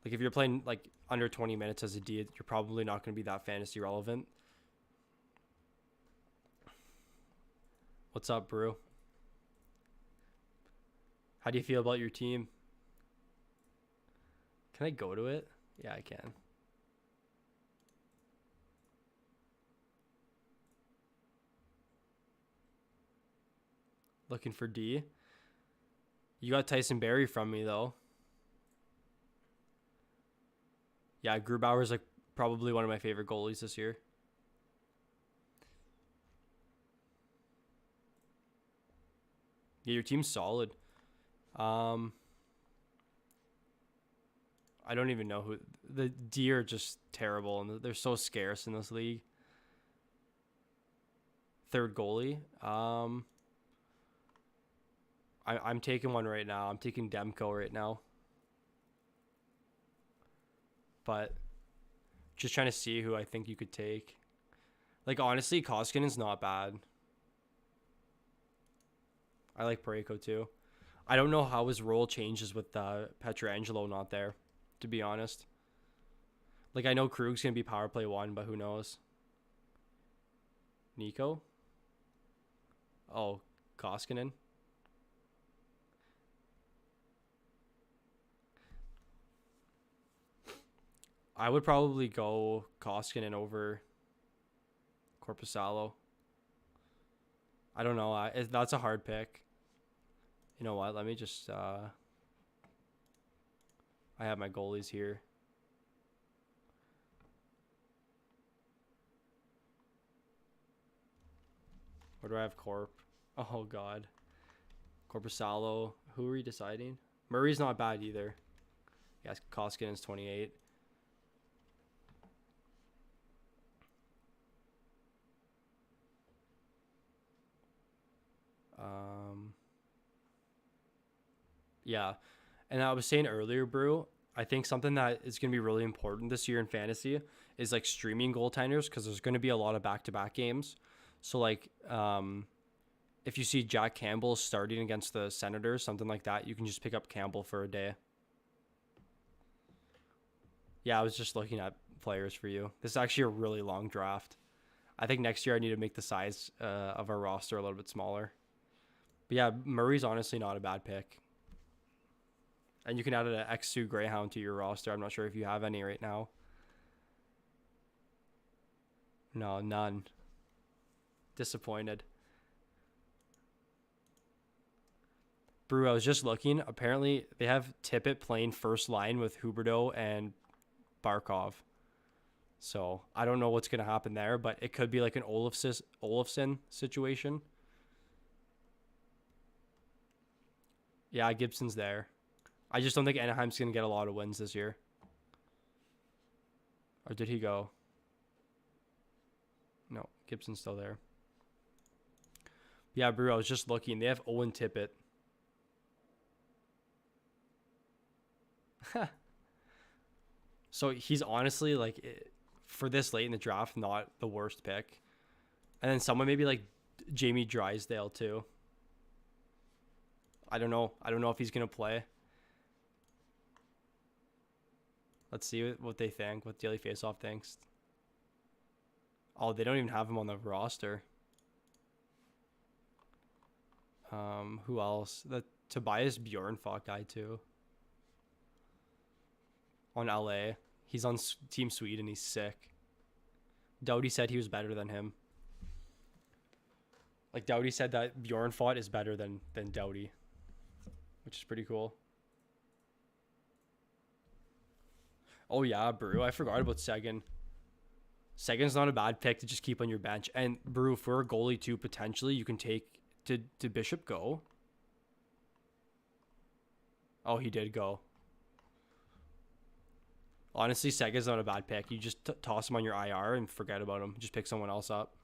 Like if you're playing like under 20 minutes as a D, you're probably not going to be that fantasy relevant. What's up, Brew? How do you feel about your team? Can I go to it? Yeah, I can. Looking for D. You got Tyson Barrie from me, though. Yeah, Grubauer's like probably one of my favorite goalies this year. Yeah, your team's solid. I don't even know who... The D are just terrible, and they're so scarce in this league. Third goalie. I'm taking one right now. I'm taking Demko right now. But just trying to see who I think you could take. Like, honestly, Koskinen's not bad. I like Parayko too. I don't know how his role changes with Pietrangelo not there, to be honest. Like, I know Krug's going to be power play 1, but who knows? Nico? Oh, Koskinen. I would probably go Koskinen over Corpusalo. I don't know. That's a hard pick. You know what? Let me just. I have my goalies here. Where do I have Corp? Oh God, Corpusalo. Who are we deciding? Murray's not bad either. Yes, Koskinen's 28. Yeah, and I was saying earlier, Brew. I think something that is going to be really important this year in fantasy is like streaming goaltenders because there's going to be a lot of back-to-back games. So like, if you see Jack Campbell starting against the Senators, something like that, you can just pick up Campbell for a day. Yeah, I was just looking at players for you. This is actually a really long draft. I think next year I need to make the size of our roster a little bit smaller. But yeah, Murray's honestly not a bad pick. And you can add an X2 Greyhound to your roster. I'm not sure if you have any right now. No, none. Disappointed. Brew, I was just looking. Apparently, they have Tippett playing first line with Huberdeau and Barkov. So, I don't know what's going to happen there, but it could be like an Olofsson situation. Yeah, Gibson's there. I just don't think Anaheim's going to get a lot of wins this year. Or did he go? No, Gibson's still there. Yeah, Brew, I was just looking. They have Owen Tippett. So he's honestly, like, for this late in the draft, not the worst pick. And then someone maybe like Jamie Drysdale, too. I don't know. I don't know if he's going to play. Let's see what they think, what Daily Faceoff thinks. Oh, they don't even have him on the roster. Who else? The Tobias Bjornfot guy too. On LA, he's on Team Sweden. He's sick. Doughty said he was better than him. Like Doughty said that Bjornfot is better than Doughty, which is pretty cool. Oh yeah, Brew. I forgot about Seguin. Seguin's not a bad pick to just keep on your bench. And Brew, for a goalie too, potentially you can take. Did Bishop go? Oh, he did go. Honestly, Seguin's not a bad pick. You just toss him on your IR and forget about him. Just pick someone else up.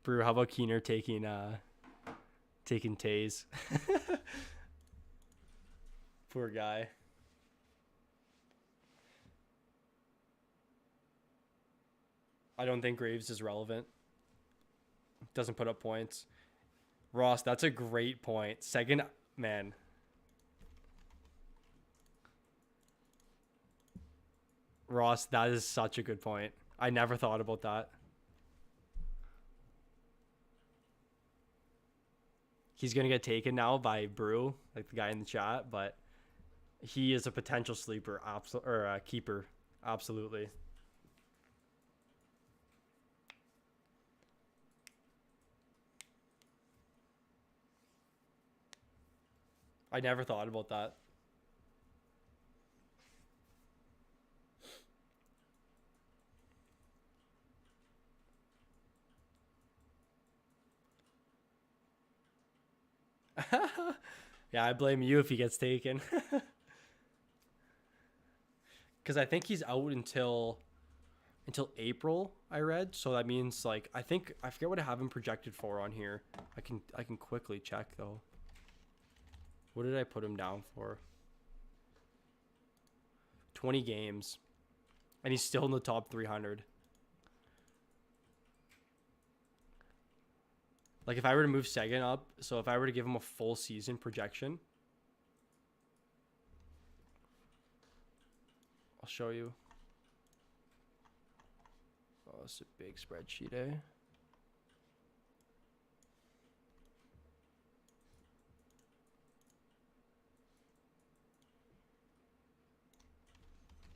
Brew, how about Keener taking Taze? Poor guy. I don't think Graves is relevant. Doesn't put up points. Ross, that's a great point. Second, man. Ross, that is such a good point. I never thought about that. He's going to get taken now by Brew, like the guy in the chat, but he is a potential sleeper, or a keeper, absolutely. I never thought about that. Yeah, I blame you if he gets taken. Because I think he's out until April, I read. So that means like I forget what I have him projected for on here. I can quickly check though. What did I put him down for? 20 games. And he's still in the top 300. Like if I were to move Seguin up, so if I were to give him a full season projection, I'll show you. Oh, it's a big spreadsheet, eh?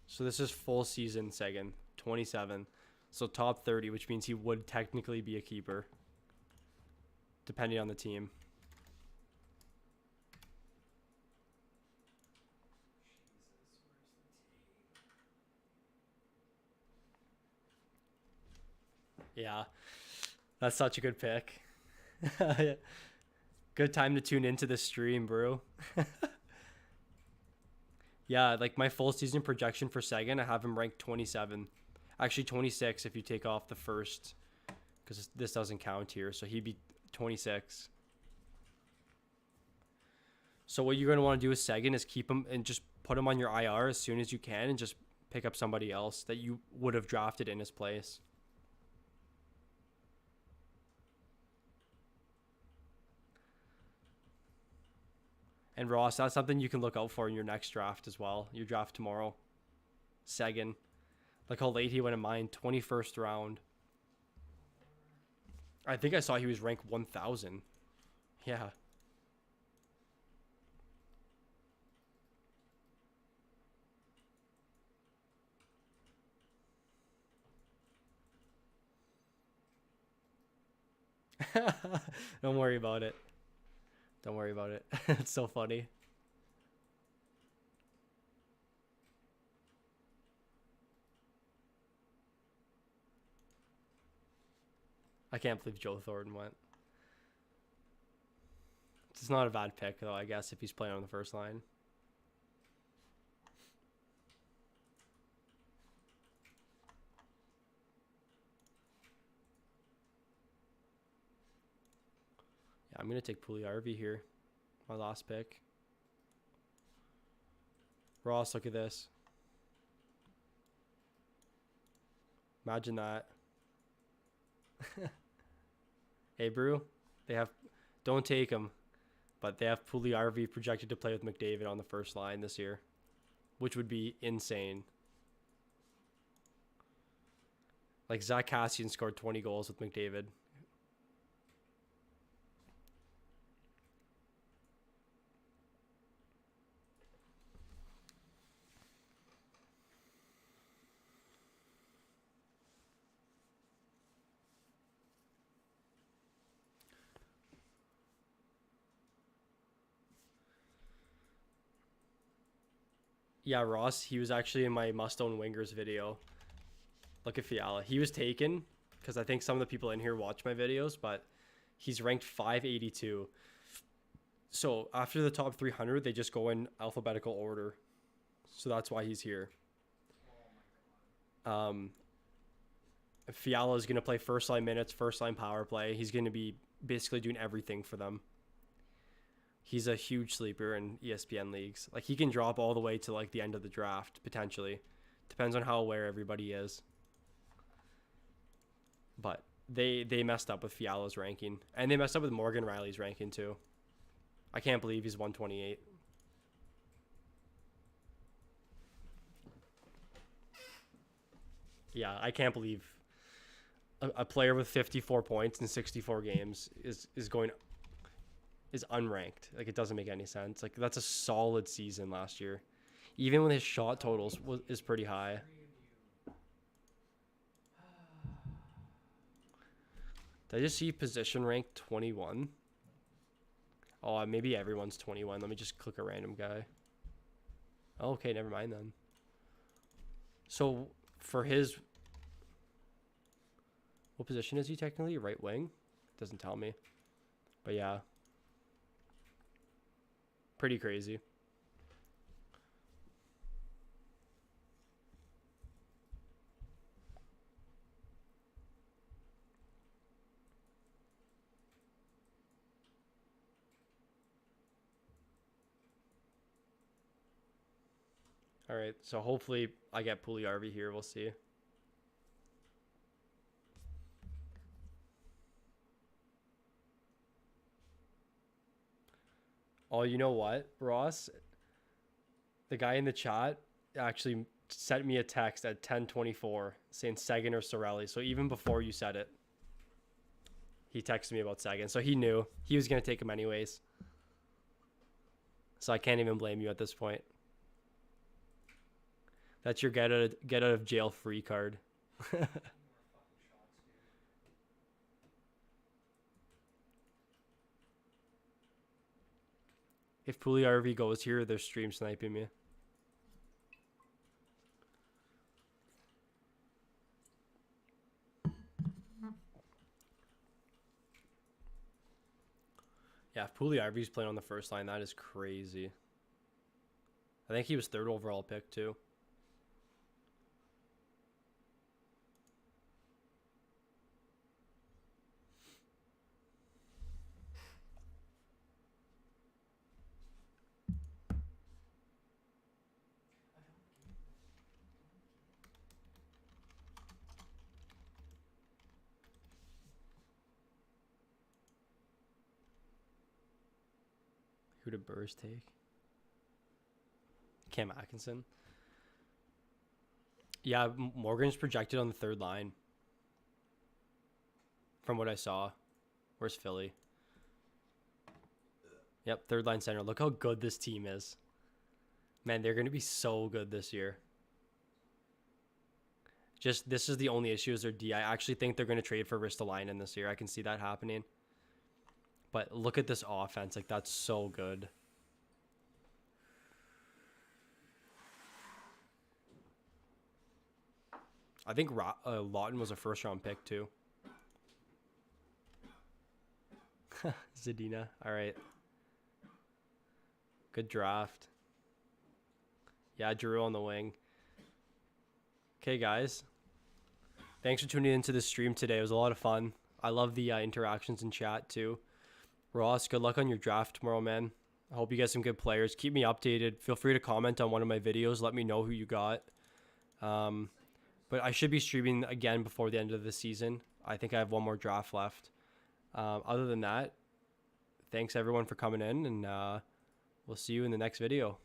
So this is full season Seguin, 27. So top 30, which means he would technically be a keeper, depending on the team. Yeah, that's such a good pick. Good time to tune into the stream, bro. Yeah, like my full season projection for Sagan, I have him ranked 27. Actually, 26 if you take off the first, because this doesn't count here. So he'd be 26. So what you're going to want to do with Sagan is keep him and just put him on your IR as soon as you can and just pick up somebody else that you would have drafted in his place. And Ross, that's something you can look out for in your next draft as well. Your draft tomorrow. Sagan. Like how late he went in mine. 21st round. I think I saw he was ranked 1,000. Yeah. Don't worry about it. Don't worry about it. It's so funny. I can't believe Joe Thornton went. It's not a bad pick, though, I guess, if he's playing on the first line. Yeah, I'm going to take Puliarvi here. My last pick. Ross, look at this. Imagine that. Hey, Brew. They have... Don't take him. But they have Puliarvi projected to play with McDavid on the first line this year. Which would be insane. Like, Zach Cassian scored 20 goals with McDavid. Yeah, Ross, he was actually in my Must Own Wingers video. Look at Fiala. He was taken because I think some of the people in here watch my videos, but he's ranked 582. So after the top 300, they just go in alphabetical order. So that's why he's here. Fiala is going to play first line minutes, first line power play. He's going to be basically doing everything for them. He's a huge sleeper in ESPN leagues. Like, he can drop all the way to like the end of the draft potentially. Depends on how aware everybody is. But they messed up with Fiala's ranking, and they messed up with Morgan Riley's ranking too. I can't believe he's 128. Yeah, I can't believe a player with 54 points in 64 games is unranked. Like, it doesn't make any sense. Like, that's a solid season last year. Even when his shot totals is pretty high. Did I just see position rank 21? Oh, maybe everyone's 21. Let me just click a random guy. Oh, okay, never mind then. So for his... What position is he technically? Right wing? Doesn't tell me. But yeah. Pretty crazy. All right, so hopefully I get Puliarvi here. We'll see. Oh, you know what, Ross? The guy in the chat actually sent me a text at 10:24 saying Seguin or Sorelli. So even before you said it, he texted me about Seguin. So he knew he was going to take him anyways. So I can't even blame you at this point. That's your get out of jail free card. If Puliarvi goes here, they're stream sniping me. Yeah, if Puliarvi's playing on the first line, that is crazy. I think he was 3rd overall pick too. Who did Burrs take? Cam Atkinson. Yeah, Morgan's projected on the 3rd line. From what I saw. Where's Philly? Yep, 3rd line center. Look how good this team is. Man, they're going to be so good this year. Just, this is the only issue is their D. I actually think they're going to trade for Ristolainen this year. I can see that happening. But look at this offense. Like, that's so good. I think Lawton was a 1st-round pick, too. Zadina. All right. Good draft. Yeah, Drew on the wing. Okay, guys. Thanks for tuning into the stream today. It was a lot of fun. I love the interactions in chat, too. Ross, good luck on your draft tomorrow, man. I hope you get some good players. Keep me updated. Feel free to comment on one of my videos. Let me know who you got. But I should be streaming again before the end of the season. I think I have one more draft left. Other than that, thanks everyone for coming in, and we'll see you in the next video.